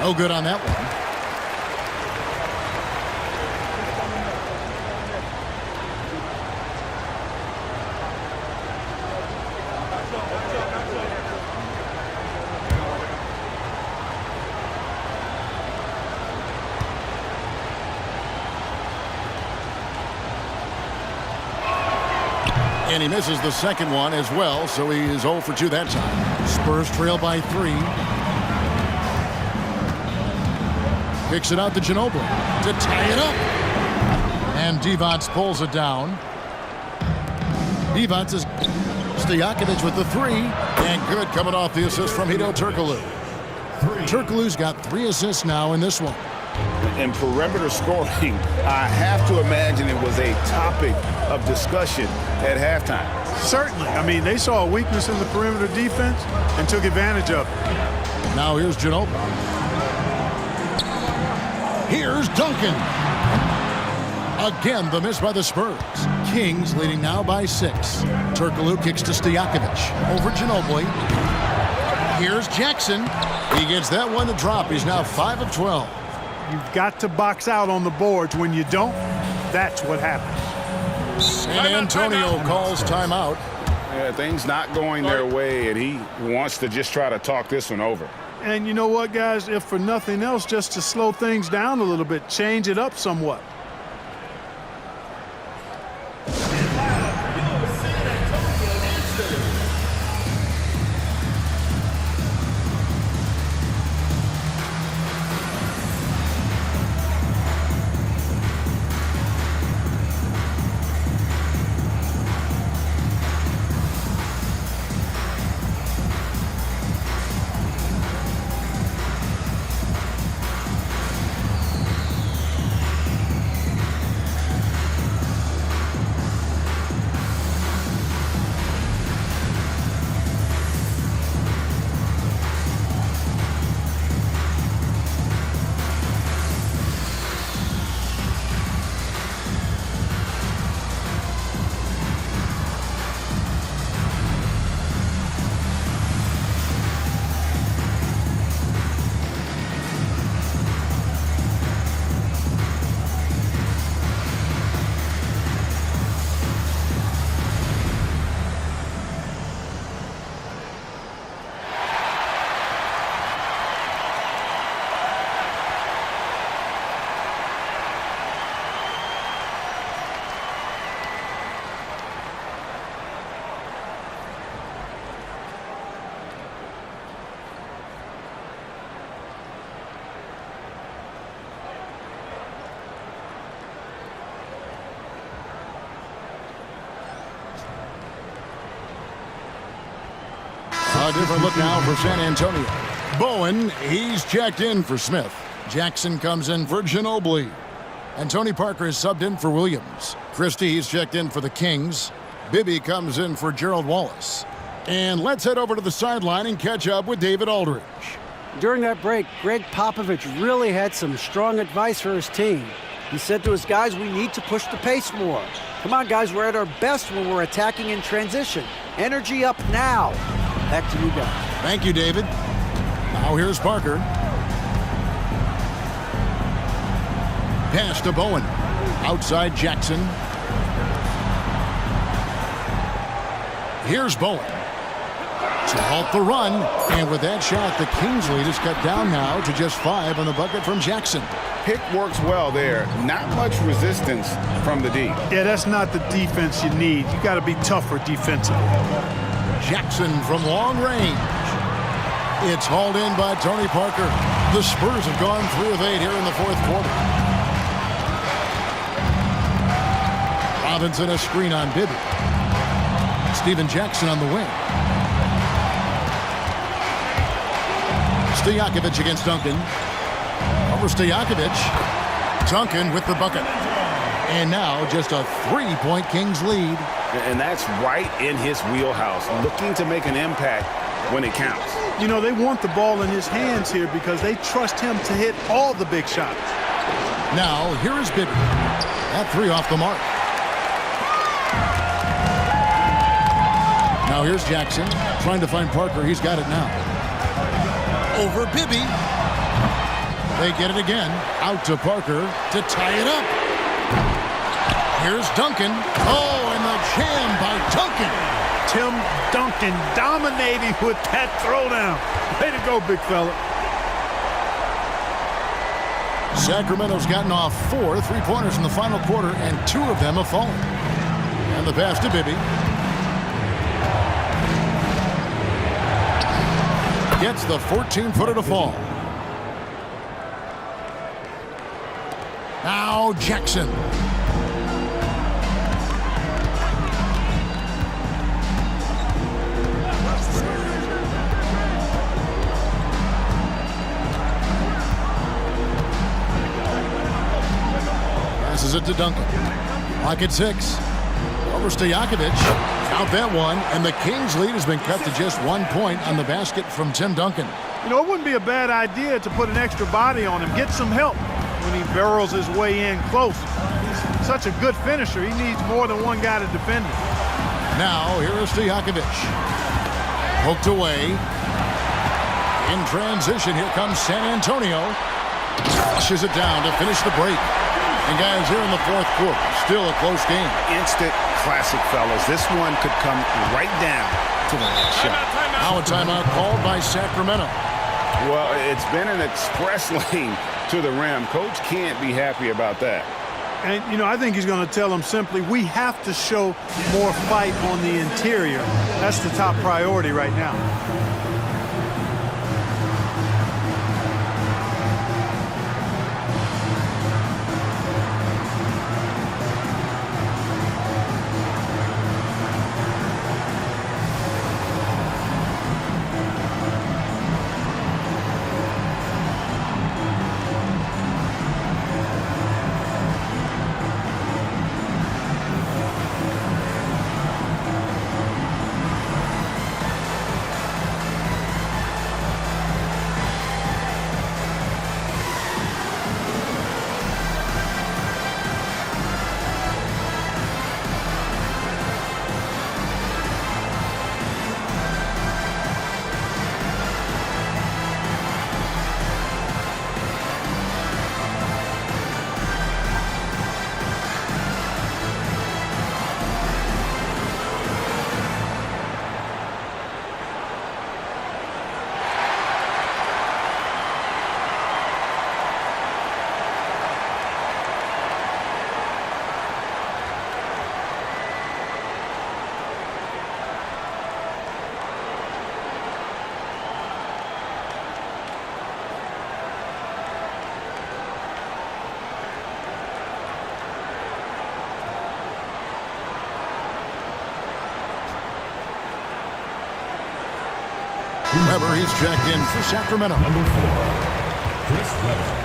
S1: No good on that one. And he misses the second one as well, so he is 0 for 2 that time. Spurs trail by 3. Kicks it out to Ginobili to tie it up. And Divac pulls it down. Divac is Stojakovic with the 3. And good coming off the assist from Hedo Turkoglu. Turkoglu's got 3 assists now in this one.
S3: In perimeter scoring, I have to imagine it was a topic of discussion at halftime.
S2: Certainly. I mean, they saw a weakness in the perimeter defense and took advantage of it.
S1: Now here's Ginobili. Here's Duncan. Again, the miss by the Spurs. Kings leading now by 6. Turkoglu kicks to Stojakovic. Over Ginobili. Here's Jackson. He gets that one to drop. He's now 5 of 12.
S2: You've got to box out on the boards. When you don't, that's what happens.
S1: San Antonio calls timeout.
S3: Yeah, things not going their way, and he wants to just try to talk this one over.
S2: And you know what, guys? If for nothing else, just to slow things down a little bit, change it up somewhat.
S1: A different look now for San Antonio. Bowen, he's checked in for Smith. Jackson comes in for Ginobili. And Tony Parker is subbed in for Williams. Christie, he's checked in for the Kings. Bibby comes in for Gerald Wallace. And let's head over to the sideline and catch up with David Aldridge.
S7: During that break, Greg Popovich really had some strong advice for his team. He said to his guys, we need to push the pace more. Come on, guys, we're at our best when we're attacking in transition. Energy up now. Back to you guys.
S1: Thank you, David. Now here's Parker. Pass to Bowen. Outside Jackson. Here's Bowen to halt the run. And with that shot, the Kings lead is cut down now to just 5 on the bucket from Jackson.
S6: Pick works well there. Not much resistance from the D.
S2: Yeah, that's not the defense you need. You got to be tougher defensively.
S1: Jackson from long range. It's hauled in by Tony Parker. The Spurs have gone 3 of 8 here in the fourth quarter. Robinson a screen on Bibby. Steven Jackson on the wing. Stojakovic against Duncan. Over Stojakovic. Duncan with the bucket. And now just a 3-point Kings lead.
S6: And that's right in his wheelhouse, looking to make an impact when it counts.
S2: You know, they want the ball in his hands here because they trust him to hit all the big shots.
S1: Now, here is Bibby. That 3 off the mark. Now here's Jackson trying to find Parker. He's got it now. Over Bibby. They get it again. Out to Parker to tie it up. Here's Duncan. Oh, and the jam by Duncan.
S2: Tim Duncan dominating with that throwdown. Way to go, big fella.
S1: Sacramento's gotten off 4 3-pointers in the final quarter, and 2 of them have fallen. And the pass to Bibby. Gets the 14-footer to fall. Now Jackson. Passes it to Duncan. Clock at 6. Over Stojakovic. Out that one, and the Kings lead has been cut to just 1 point on the basket from Tim Duncan.
S2: You know, it wouldn't be a bad idea to put an extra body on him, get some help when he barrels his way in close. He's such a good finisher. He needs more than one guy to defend him.
S1: Now, here is Stojakovic. Poked away. In transition, here comes San Antonio. Flushes it down to finish the break. And guys, here in the fourth quarter, still a close game.
S6: Instant classic, fellas. This one could come right down to the last shot.
S1: Now a timeout called by Sacramento.
S6: Well, it's been an express lane to the rim. Coach can't be happy about that.
S2: And, you know, I think he's going to tell them simply, we have to show more fight on the interior. That's the top priority right now.
S1: Weber, he's checked in for Sacramento.
S4: Number 4, Chris Webber.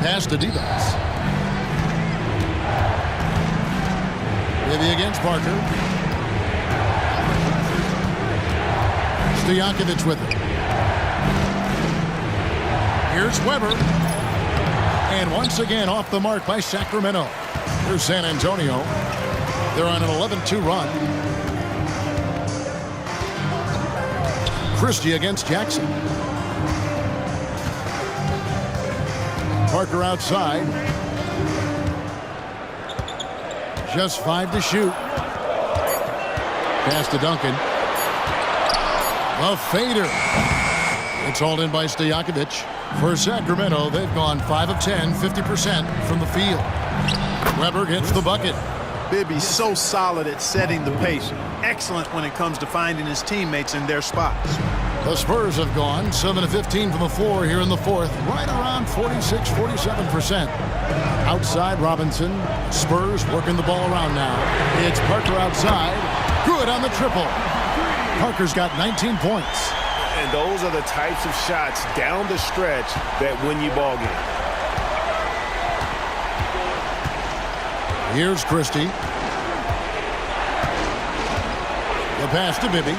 S1: Pass to Divas. Bibby against Parker. Stojakovic with it. Here's Weber. And once again off the mark by Sacramento. Here's San Antonio. They're on an 11-2 run. Christie against Jackson. Parker outside. Just 5 to shoot. Pass to Duncan. A fader. It's hauled in by Stojakovic. For Sacramento, they've gone 5 of 10, 50% from the field. Weber gets the bucket.
S8: Bibby's so solid at setting the pace. Excellent when it comes to finding his teammates in their spots.
S1: The Spurs have gone 7 of 15 from the floor here in the fourth, right around 46, 47%. Outside Robinson. Spurs working the ball around now. It's Parker outside. Good on the triple. Parker's got 19 points.
S6: And those are the types of shots down the stretch that win you ball games.
S1: Here's Christie. The pass to Bibby.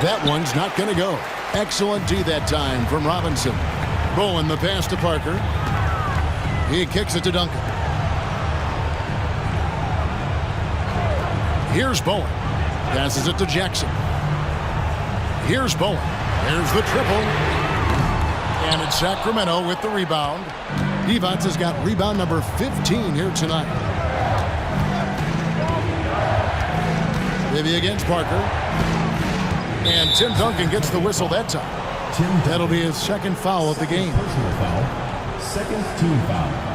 S1: That one's not going to go. Excellent D that time from Robinson. Bowen the pass to Parker. He kicks it to Duncan. Here's Bowen. Passes it to Jackson. Here's Bowen. There's the triple. And it's Sacramento with the rebound. Divac has got rebound number 15 here tonight. Bibby against Parker. And Tim Duncan gets the whistle that time. That'll be his second foul of the game.
S4: Personal foul. Second team foul.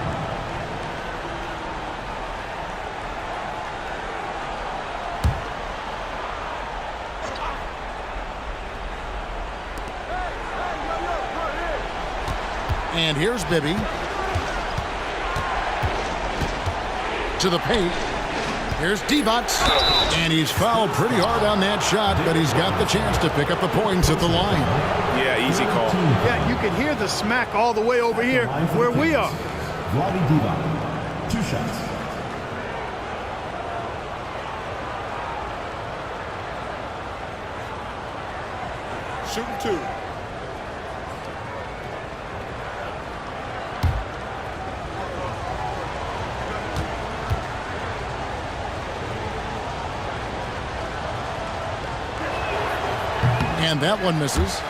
S1: And here's Bibby. To the paint. Here's Divac. And he's fouled pretty hard on that shot, but he's got the chance to pick up the points at the line.
S6: Yeah, easy call.
S2: Yeah, you can hear the smack all the way over here where we are.
S4: Vlade Divac. 2 shots.
S5: Shooting 2.
S1: And that one misses.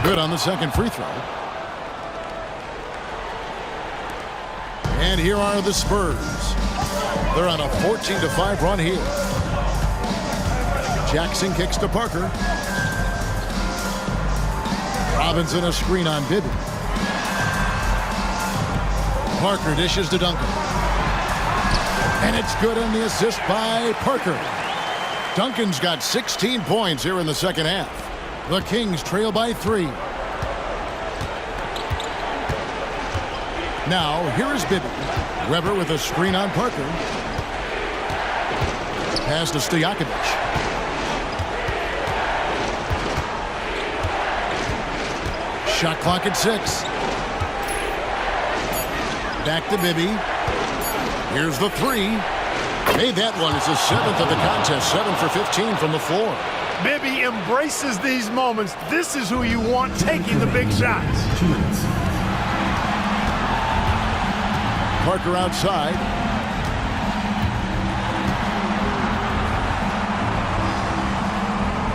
S1: Good on the second free throw. And here are the Spurs. They're on a 14-5 run here. Jackson kicks to Parker. Robinson a screen on Bibby. Parker dishes to Duncan. And it's good on the assist by Parker. Duncan's got 16 points here in the second half. The Kings trail by 3. Now, here is Bibby. Weber with a screen on Parker. Pass to Stojakovic. Shot clock at 6. Back to Bibby. Here's the 3. Made that one. It's the 7th of the contest. 7 for 15 from the floor.
S2: Bibby embraces these moments. This is who you want taking the big shots.
S1: Parker outside.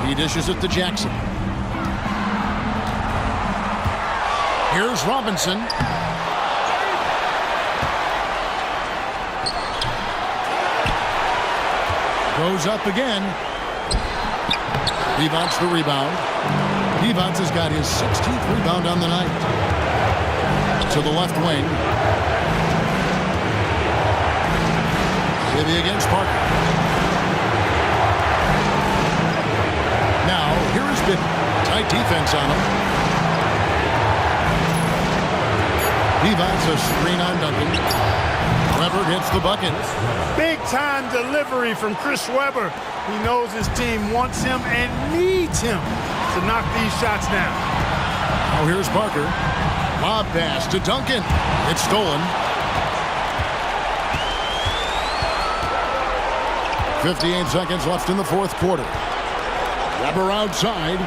S1: He dishes it to Jackson. Here's Robinson. Goes up again. Divac the rebound. Divac has got his 16th rebound on the night. To the left wing. Bibby against Parker. Now, here is Bibby. Tight defense on him. Divac a screen on Duncan. Weber gets the bucket.
S2: Big-time delivery from Chris Webber. He knows his team wants him and needs him to knock these shots down.
S1: Now here's Parker. Lob pass to Duncan. It's stolen. 58 seconds left in the fourth quarter. Weber outside.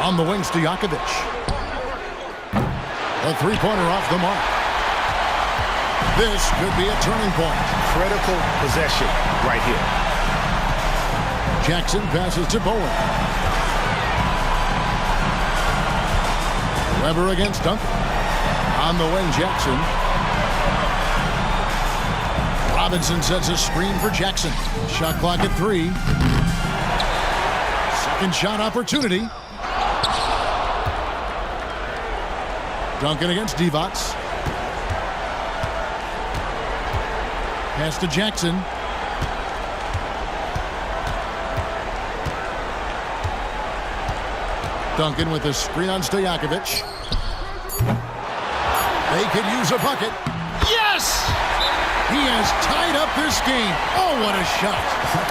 S1: On the wings to Stojakovic. A three-pointer off the mark. This could be a turning point.
S3: Critical possession right here.
S1: Jackson passes to Bowen. Weber against Duncan. On the wing, Jackson. Robinson sets a screen for Jackson. Shot clock at 3. Second shot opportunity. Duncan against Divac. Pass to Jackson. Duncan with a screen on Stojakovic. They could use a bucket. Yes! He has tied up this game. Oh, what a shot.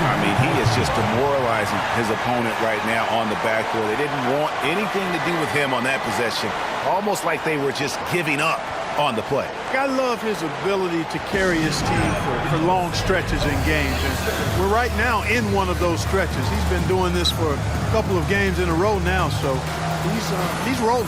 S3: I mean, he is just demoralizing his opponent right now on the backboard. They didn't want anything to do with him on that possession. Almost like they were just giving up on the play.
S2: I love his ability to carry his team for long stretches in games. And we're right now in one of those stretches. He's been doing this for a couple of games in a row now, so he's rolling.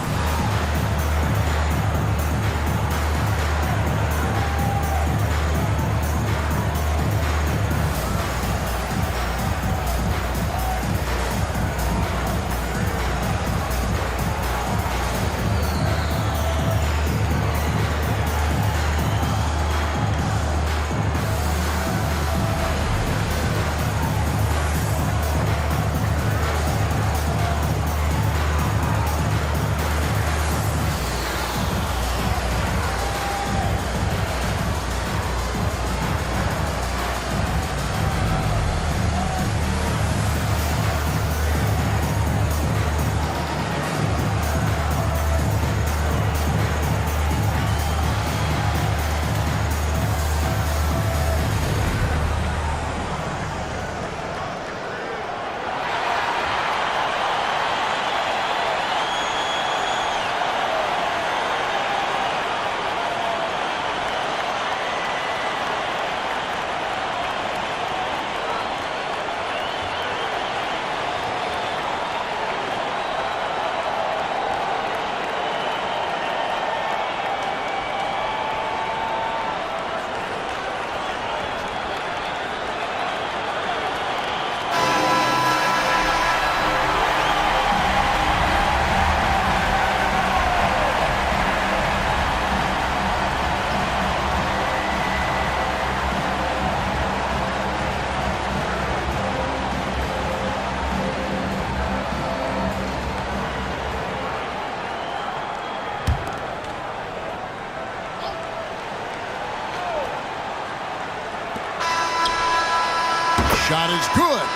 S1: Shot is good.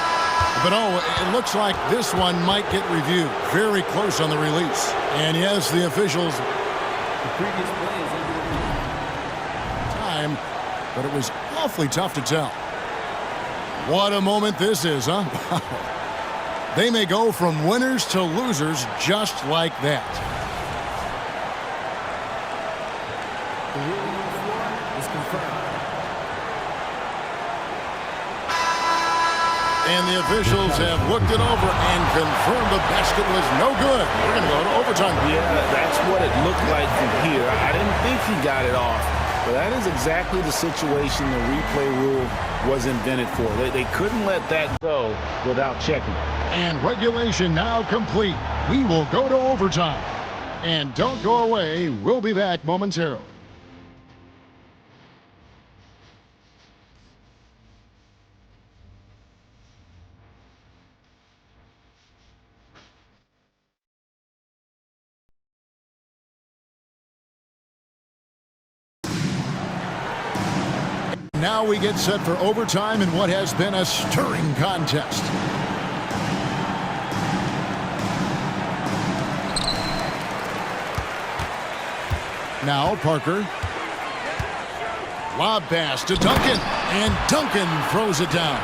S1: But it looks like this one might get reviewed. Very close on the release. And yes, the officials. The previous play is time, but it was awfully tough to tell. What a moment this is, huh? They may go from winners to losers just like that.
S4: The ruling on the floor is confirmed.
S1: And the officials have looked it over and confirmed the basket was no good. We're going to go to overtime.
S6: Yeah, that's what it looked like from here. I didn't think he got it off, but that is exactly the situation the replay rule was invented for. They couldn't let that go without checking.
S1: And regulation now complete. We will go to overtime. And don't go away. We'll be back momentarily. now we get set for overtime in what has been a stirring contest. Now Parker. Lob pass to Duncan, and Duncan throws it down.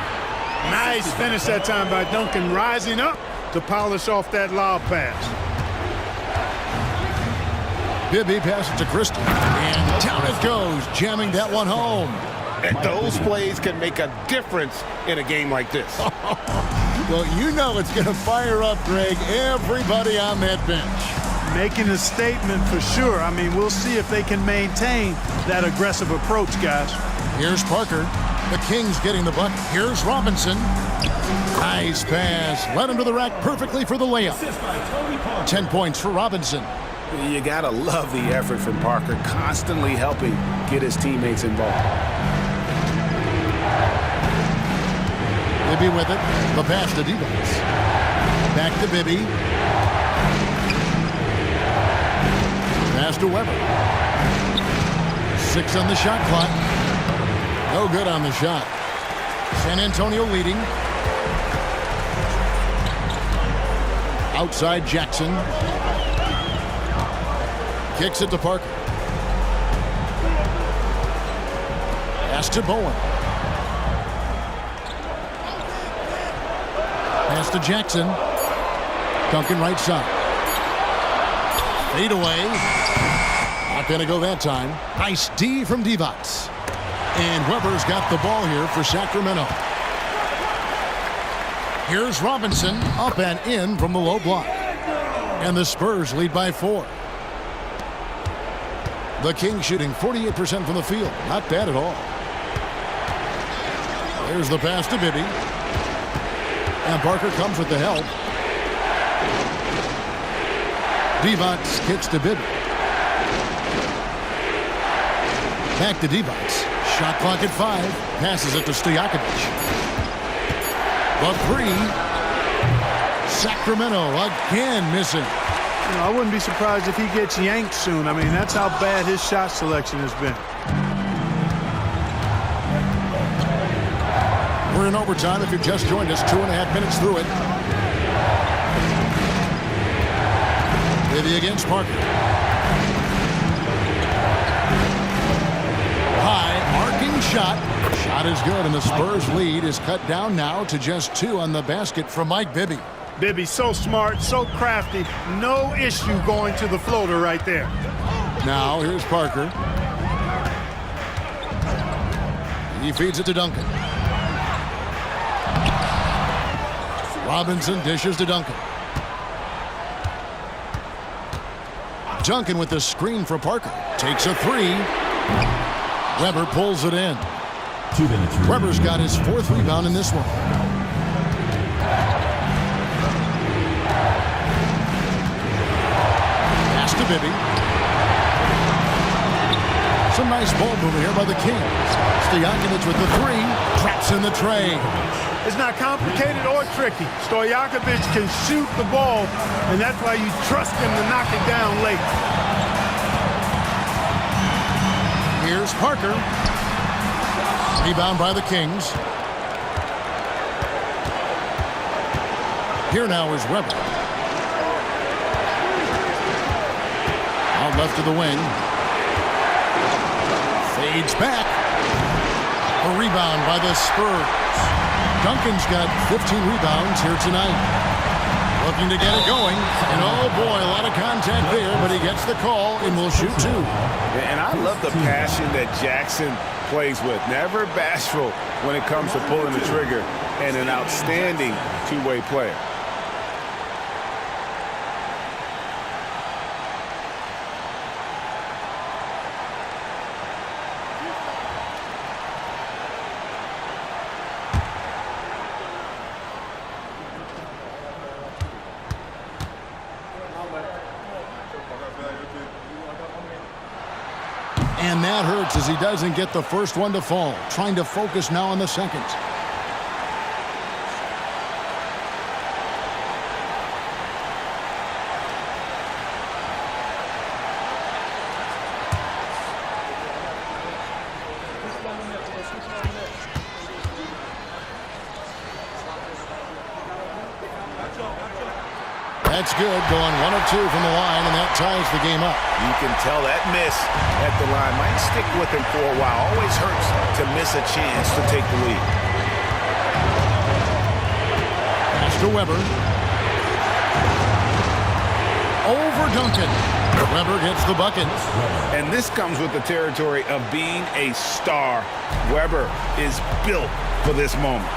S2: Nice finish that time by Duncan, rising up to polish off that lob pass.
S1: Bibby passes to Christie, and down it goes, jamming that one home.
S3: And those plays can make a difference in a game like this.
S1: Well, you know it's going to fire up, Greg, everybody on that bench.
S2: Making a statement for sure. I mean, we'll see if they can maintain that aggressive approach, guys.
S1: Here's Parker. The Kings getting the bucket. Here's Robinson. Nice pass. Led him to the rack perfectly for the layup. 10 points for Robinson.
S6: You got to love the effort from Parker, constantly helping get his teammates involved.
S1: Bibby with it. The pass to Devos. Back to Bibby. Pass to Weber. 6 on the shot clock. No good on the shot. San Antonio leading. Outside Jackson. Kicks it to Parker. Pass to Bowen. Pass to Jackson. Duncan right side. Fade away. Not going to go that time. Nice D from Devos. And Weber's got the ball here for Sacramento. Here's Robinson up and in from the low block. And the Spurs lead by 4. The Kings shooting 48% from the field. Not bad at all. There's the pass to Bibby. And Parker comes with the help. Devos kicks to Bibby. Back to Devos. Shot clock at 5. Passes it to Stojakovic. The 3. Sacramento again missing.
S2: You know, I wouldn't be surprised if he gets yanked soon. I mean, that's how bad his shot selection has been.
S1: We're in overtime if you just joined us. 2.5 minutes through it. Bibby against Parker. High, arcing shot. Shot is good, and the Spurs lead is cut down now to just 2 on the basket from Mike Bibby.
S2: Bibby, so smart, so crafty. No issue going to the floater right there.
S1: Now, here's Parker. He feeds it to Duncan. Robinson dishes to Duncan. Duncan with the screen for Parker. Takes a 3. Weber pulls it in.
S4: 2 minutes.
S1: Weber's got his 4th rebound in this one. Pass to Bibby. Some nice ball movement here by the Kings. Stojakovic with the 3. Traps in the tray.
S2: It's not complicated or tricky. Stojakovic can shoot the ball, and that's why you trust him to knock it down late.
S1: Here's Parker. Rebound by the Kings. Here now is Weber. Out left of the wing. Fades back. A rebound by the Spurs. Duncan's got 15 rebounds here tonight. Looking to get it going. And oh boy, a lot of contact there, but he gets the call and will shoot 2.
S3: And I love the passion that Jackson plays with. Never bashful when it comes to pulling the trigger, and an outstanding two-way player.
S1: And that hurts as he doesn't get the first one to fall. Trying to focus now on the second. That's good, going 1 of 2 from the line, and that ties the game up.
S3: You can tell that miss at the line might stick with him for a while. Always hurts to miss a chance to take the lead.
S1: Pass to Weber. Over Duncan. Weber gets the bucket.
S3: And this comes with the territory of being a star. Weber is built for this moment.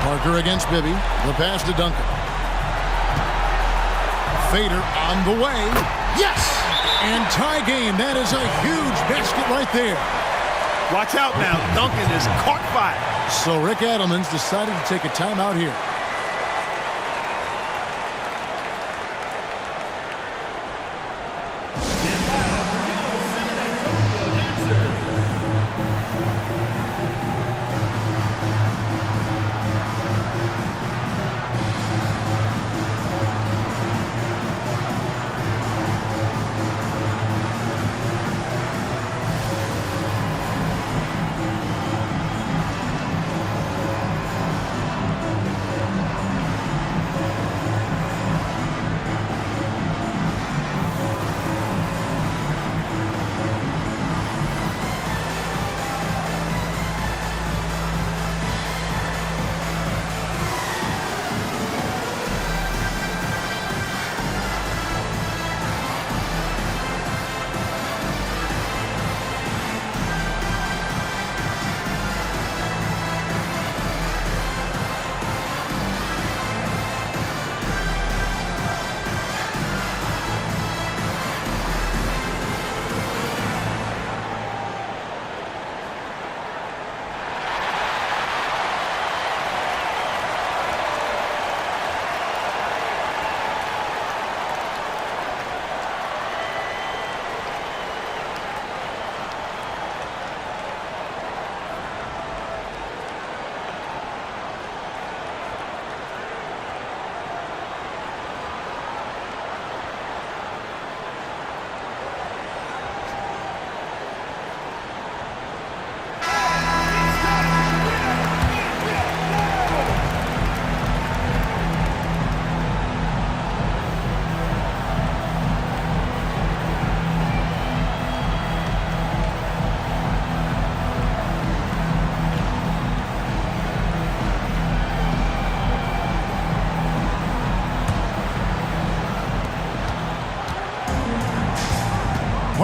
S1: Parker against Bibby. The pass to Duncan. Fader on the way. Yes! And tie game. That is a huge basket right there.
S8: Watch out now. Duncan is caught fire.
S1: So Rick Adelman's decided to take a timeout here.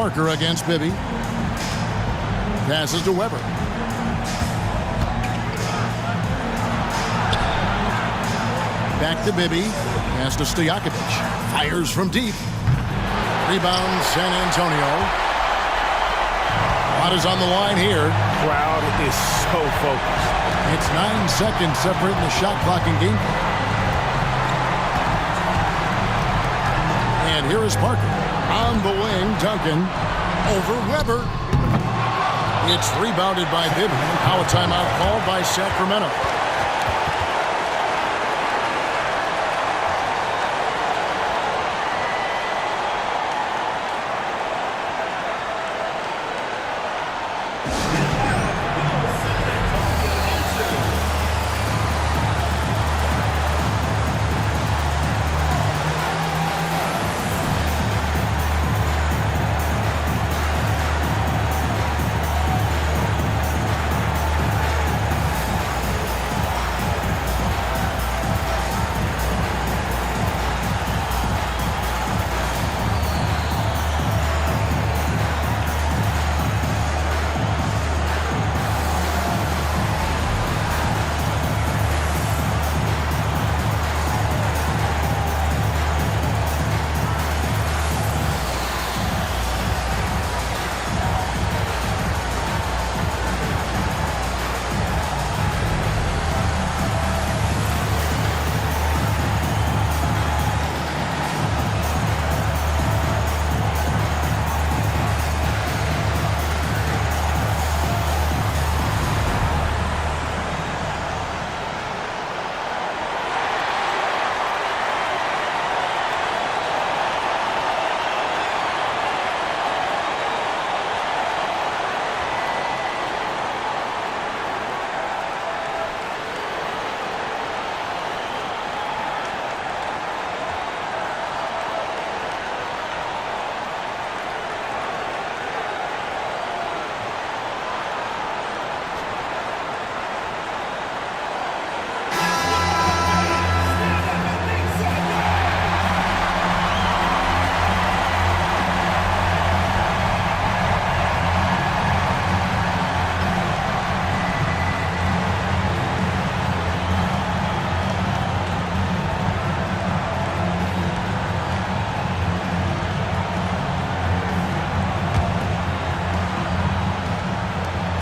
S1: Parker against Bibby. Passes to Weber. Back to Bibby. Pass to Stojakovic. Fires from deep. Rebound San Antonio. Lot is on the line here.
S3: Crowd is so focused.
S1: It's 9 seconds separating the shot clock and game clock. And here is Parker. On the wing, Duncan over Weber. It's rebounded by Bibby. Now a timeout called by Sacramento.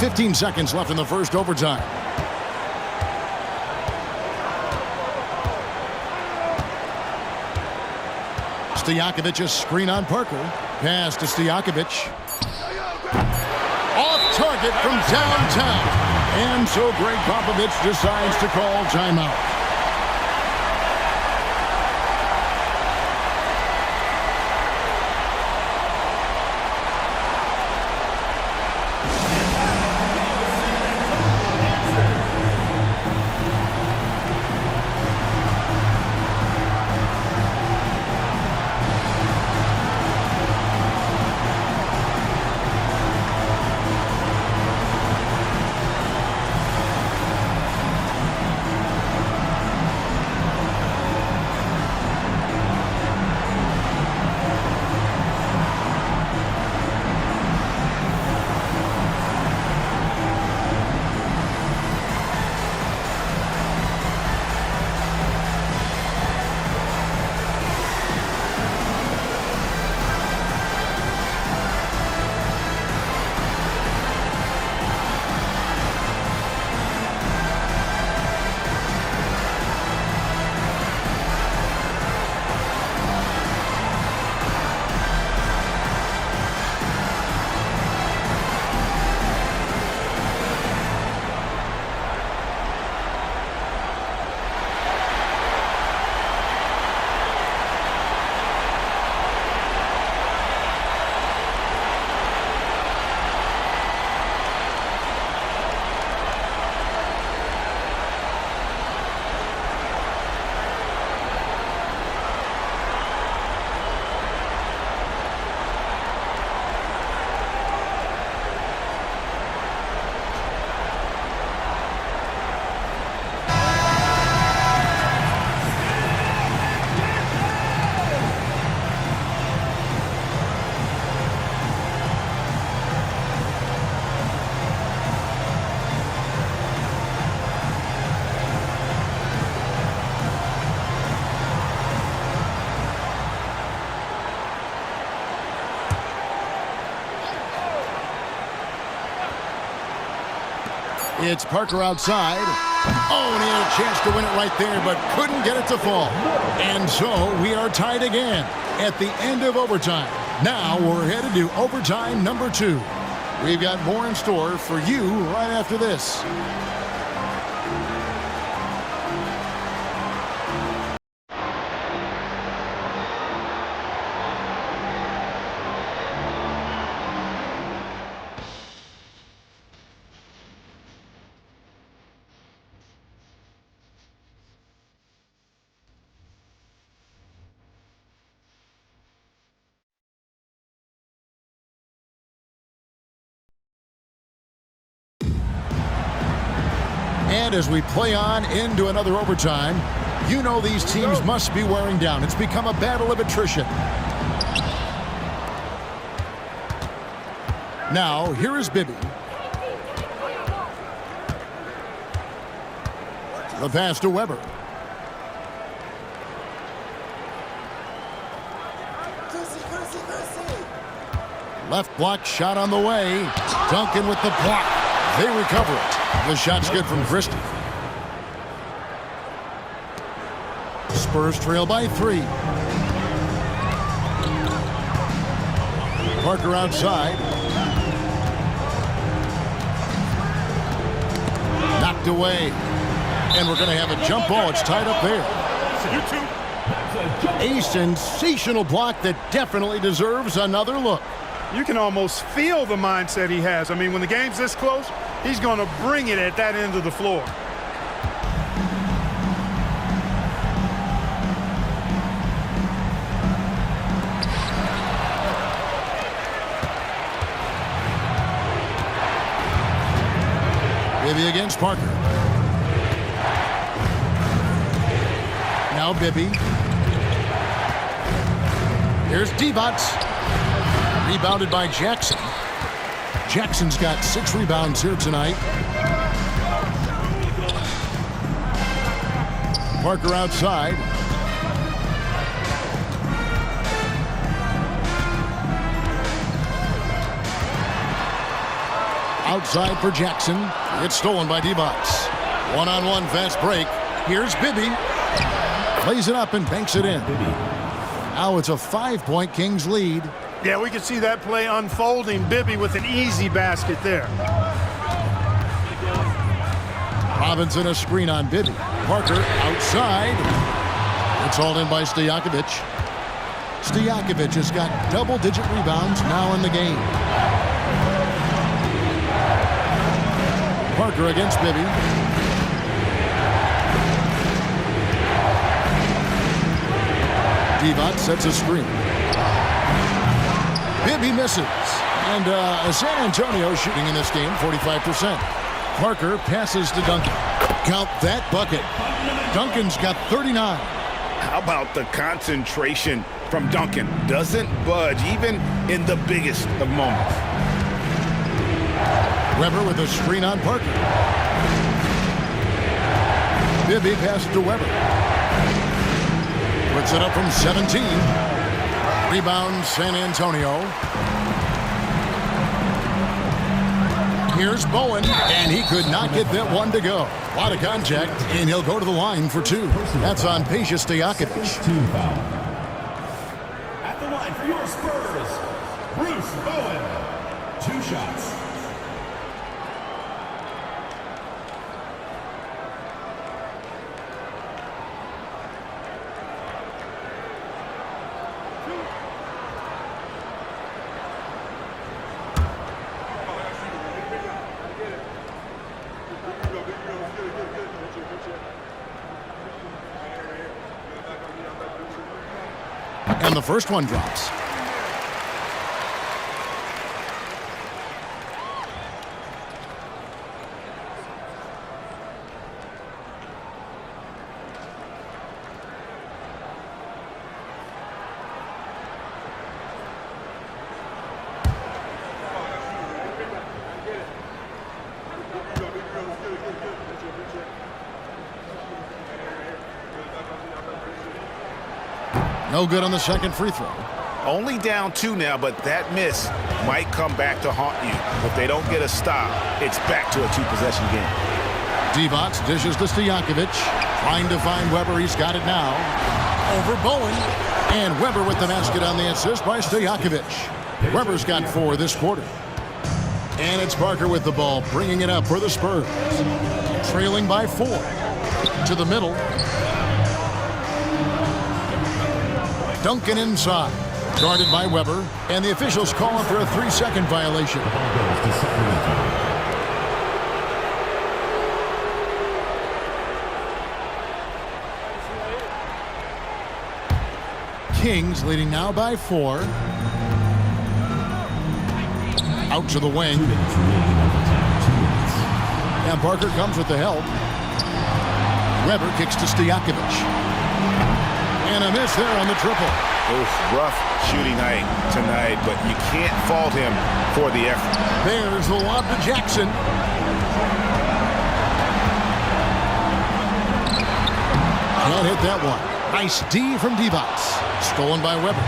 S1: 15 seconds left in the first overtime. Stojakovic's screen on Parker. Pass to Stojakovic. Off target from downtown. And so Greg Popovich decides to call timeout. It's Parker outside. Oh, and he had a chance to win it right there, but couldn't get it to fall. And so we are tied again at the end of overtime. Now we're headed to overtime number 2. We've got more in store for you right after this. And as we play on into another overtime, you know these teams must be wearing down. It's become a battle of attrition. Now, here is Bibby. The pass to Weber. Left block shot on the way. Duncan with the block. They recover it. The shot's good from Christie. Spurs trail by 3. Parker outside. Knocked away. And we're going to have a jump ball. It's tied up there. A sensational block that definitely deserves another look.
S2: You can almost feel the mindset he has. I mean, when the game's this close, he's going to bring it at that end of the floor.
S1: Bibby against Parker. Now Bibby. Here's Divac. Rebounded by Jackson. Jackson's got 6 rebounds here tonight. Parker outside. outside for Jackson. It's stolen by Divac. One-on-one fast break. Here's Bibby. Plays it up and banks it in. Now it's a 5-point Kings lead.
S2: Yeah, we can see that play unfolding. Bibby with an easy basket there.
S1: Robinson a screen on Bibby. Parker outside. It's hauled in by Stojakovic. Stojakovic has got double-digit rebounds now in the game. Parker against Bibby. Divac sets a screen. Bibby misses. And San Antonio shooting in this game 45%. Parker passes to Duncan. Count that bucket. Duncan's got 39.
S3: How about the concentration from Duncan? Doesn't budge even in the biggest of moments.
S1: Weber with a screen on Parker. Bibby passes to Weber. Puts it up from 17. Rebound San Antonio. Here's Bowen, and he could not get that one to go. A lot of contact, and he'll go to the line for two. That's on Peja Stojakovic.
S4: Team foul. At the line for your Spurs, Bruce Bowen. 2 shots.
S1: And the first one drops. No good on the second free throw.
S3: Only down 2 now, but that miss might come back to haunt you. If they don't get a stop, it's back to a 2-possession game.
S1: Divac dishes to Stojakovic. Trying to find Weber. He's got it now. Over Bowen. And Weber with the basket on the assist by Stojakovic. Weber's got 4 this quarter. And it's Parker with the ball, bringing it up for the Spurs. Trailing by 4. To the middle. Duncan inside. Guarded by Weber. And the officials calling for a 3-second violation. Kings leading now by 4. Out to the wing. And Parker comes with the help. Weber kicks to Stojakovic. And a miss there on the triple.
S3: Rough shooting night tonight, but you can't fault him for the effort.
S1: There's the lob to Jackson. Can't hit that one. Nice D from Divac. Stolen by Weber.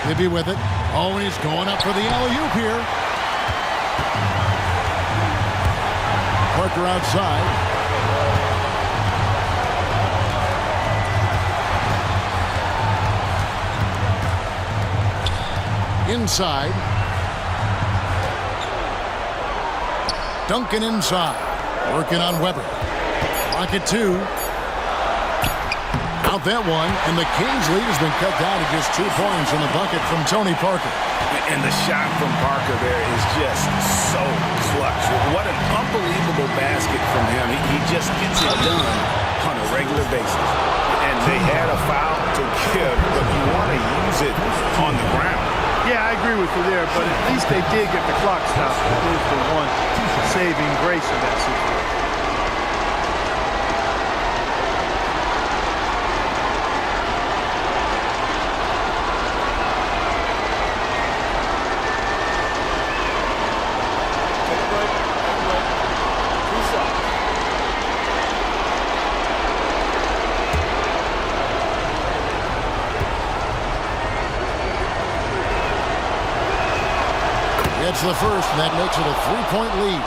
S1: Bibby with it. Oh, and he's going up for the alley-oop here. Parker outside. Inside. Duncan inside. Working on Weber. Rocket 2. Out that one, and the Kings lead has been cut down to just 2 points in the bucket from Tony Parker.
S3: And the shot from Parker there is just so clutch. What an unbelievable basket from him. He just gets it done on a regular basis. And they had a foul to give, but you want to use it on the ground.
S2: Yeah, I agree with you there, but at least they did get the clock stopped. It is the one saving grace of that situation.
S1: gets the first, and that makes it a 3-point lead.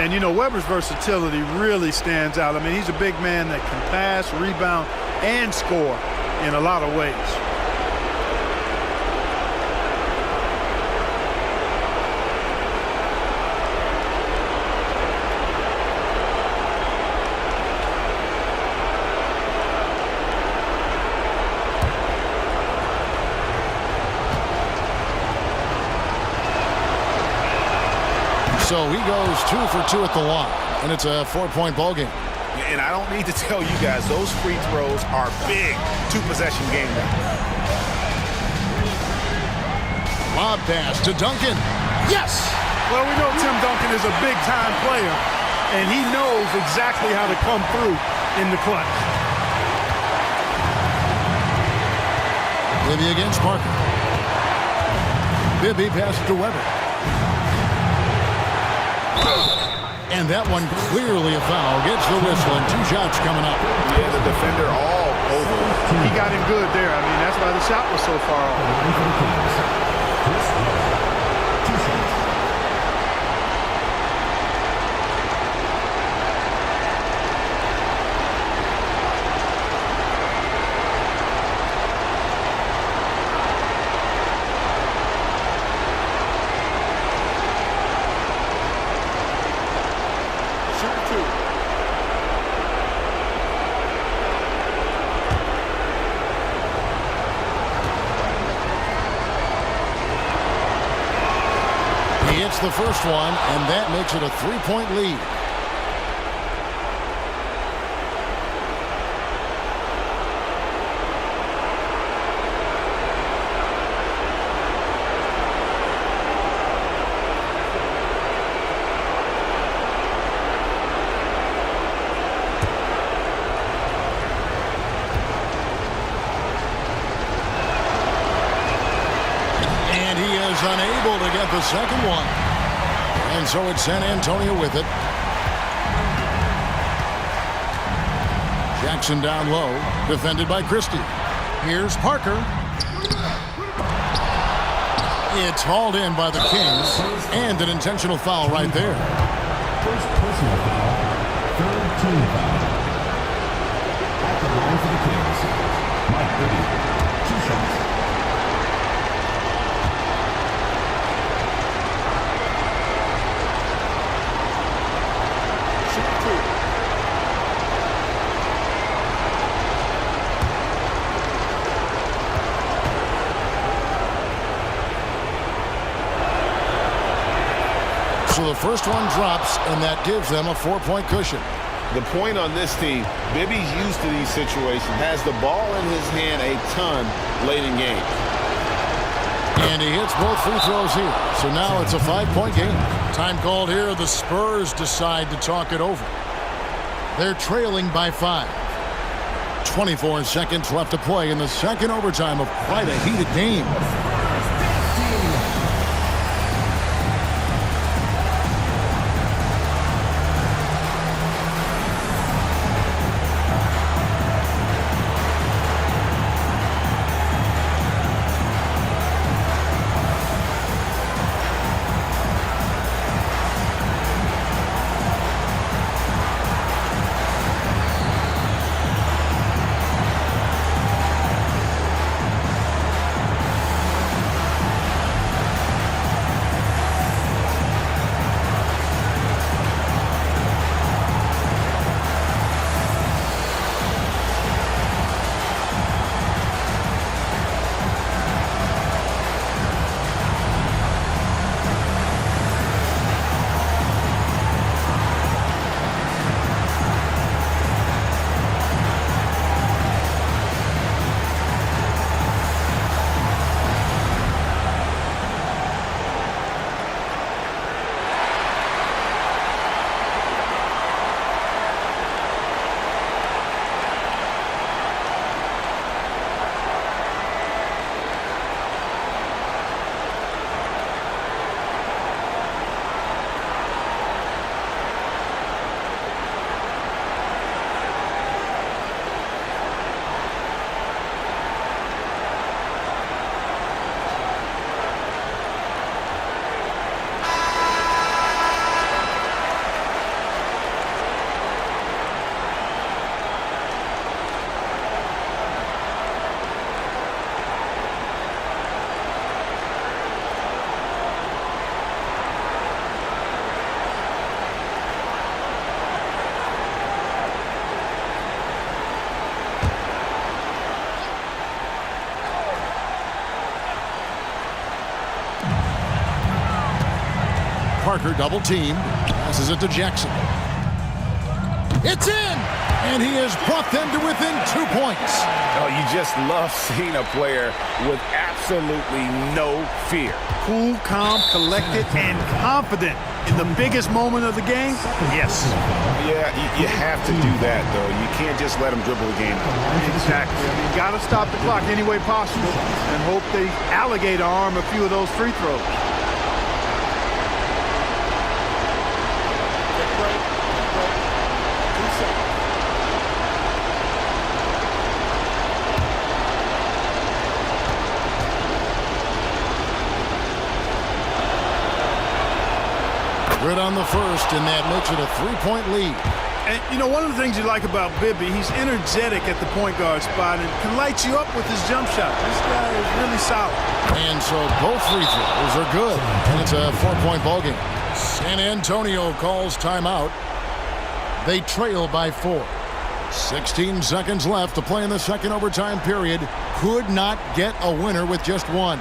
S2: And, you know, Weber's versatility really stands out. I mean, he's a big man that can pass, rebound, and score in a lot of ways.
S1: So he goes 2 for 2 at the line, and it's a 4-point ball game.
S3: And I don't need to tell you guys, those free throws are big two-possession game now.
S1: Lob pass to Duncan. Yes!
S2: Well, we know Tim Duncan is a big-time player, and he knows exactly how to come through in the clutch.
S1: Bibby against Parker. Bibby passes to Weber. And that one clearly a foul. Gets the whistle, and 2 shots coming up.
S3: Yeah, the defender all over.
S2: He got him good there. I mean, that's why the shot was so far off.
S1: The first one, and that makes it a 3-point lead. And he is unable to get the second one. And so it's San Antonio with it. Jackson down low, defended by Christie. Here's Parker. It's hauled in by the Kings, and an intentional foul right there.
S4: First personal foul, third team foul. At the line for the Kings, Mike Bibby, 2 shots.
S1: So the first one drops, and that gives them a 4-point cushion.
S3: The point on this team, Bibby's used to these situations, has the ball in his hand a ton late in game.
S1: And he hits both free throws here. So now it's a 5-point game. Time called here. The Spurs decide to talk it over. They're trailing by 5. 24 seconds left to play in the second overtime of quite a heated game. Parker double teamed. Passes it to Jackson. It's in! And he has brought them to within 2 points.
S3: Oh, you just love seeing a player with absolutely no fear.
S8: Cool, calm, collected, and confident in the biggest moment of the game. Yes.
S3: Yeah, you have to do that, though. You can't just let him dribble the game out.
S8: Exactly. I mean, you got to stop the clock any way possible and hope they alligator arm a few of those free throws.
S5: Take a break. 2 seconds.
S1: Good on the first, and that makes it a 3-point lead.
S8: And, you know, one of the things you like about Bibby, he's energetic at the point guard spot and can light you up with his jump shot. This guy is really solid.
S1: And so both free throws are good, and it's a 4-point ballgame. San Antonio calls timeout. They trail by 4. 16 seconds left to play in the second overtime period. Could not get a winner with just one.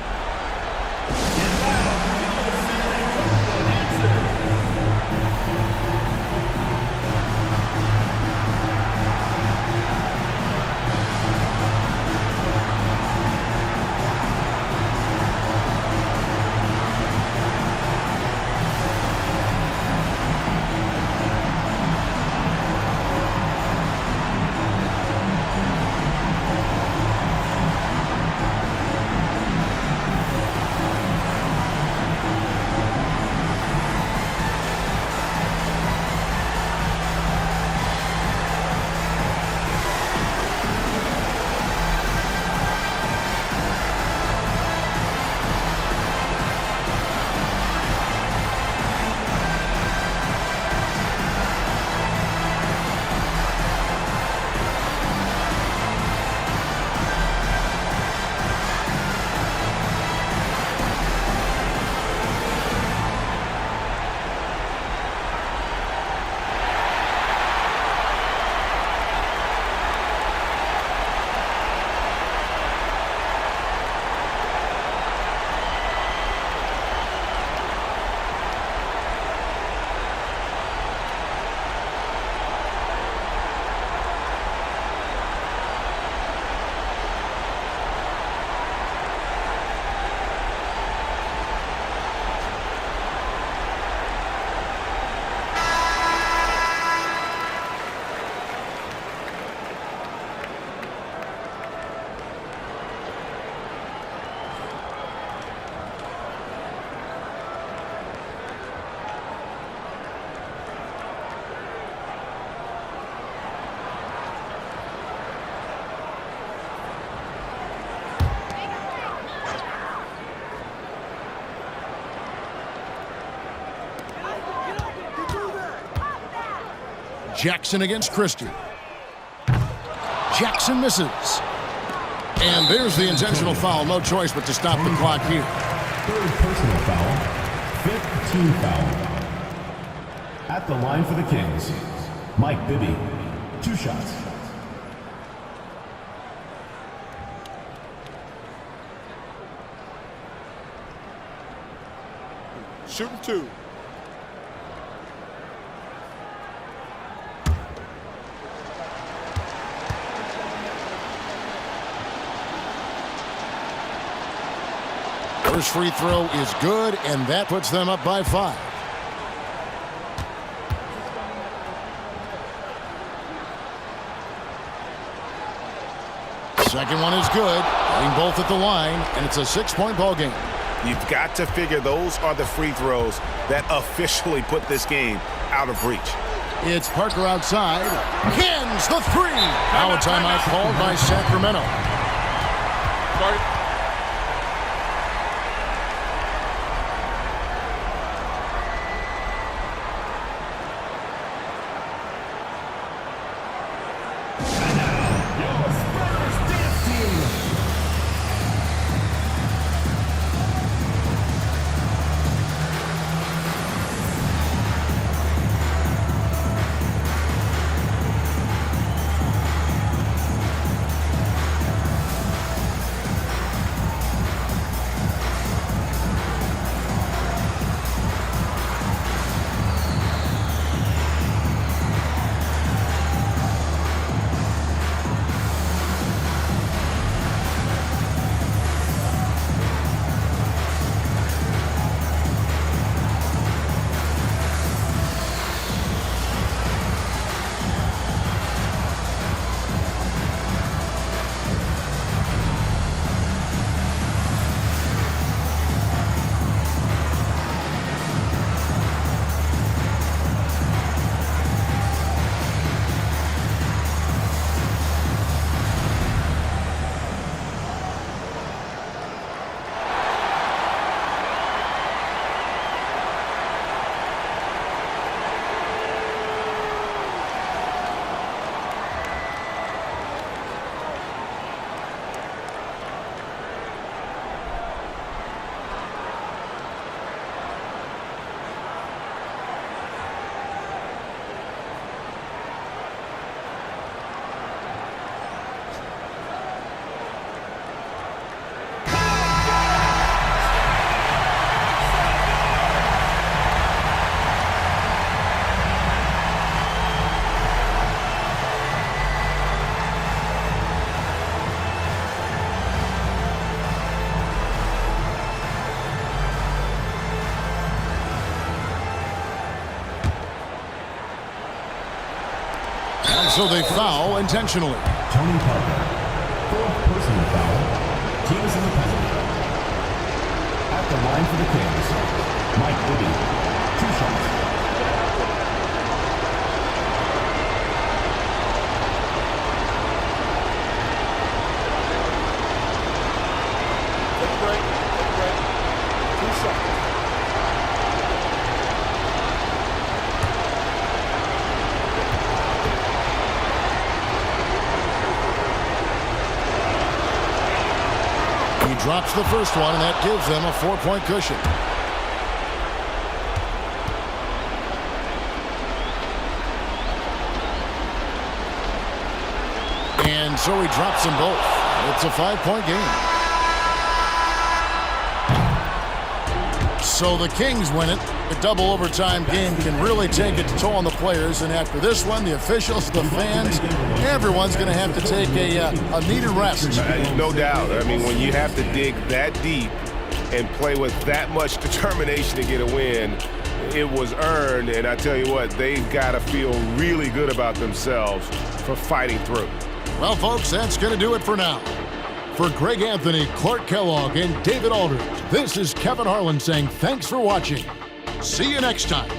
S1: Jackson against Christie. Jackson misses. And there's the intentional foul. No choice but to stop the clock here.
S4: Third personal foul. 15 foul. At the line for the Kings, Mike Bibby. 2 shots.
S5: Shooting 2.
S1: First free throw is good, and that puts them up by 5. Second one is good, getting both at the line, and it's a 6-point ball game.
S3: You've got to figure those are the free throws that officially put this game out of reach.
S1: It's Parker outside. Hins the 3. Now a timeout called by Sacramento.
S5: Sorry.
S1: so they foul intentionally.
S4: Tony Parker. Fourth personal foul. Team is in the penalty. At the line for the Kings, Mike Bibby. 2 shots.
S5: Take a break. Take a break. 2 seconds.
S1: He drops the first one, and that gives them a 4-point cushion. And so he drops them both. It's a 5-point game. So the Kings win it. A double overtime game can really take its toll on the players, and after this one, the officials, the fans, everyone's going to have to take a needed rest.
S3: No doubt. I mean, when you have to dig that deep and play with that much determination to get a win, it was earned, and I tell you what, they've got to feel really good about themselves for fighting through.
S1: Well, folks, that's going to do it for now. For Greg Anthony, Clark Kellogg, and David Aldridge, this is Kevin Harlan saying thanks for watching. See you next time.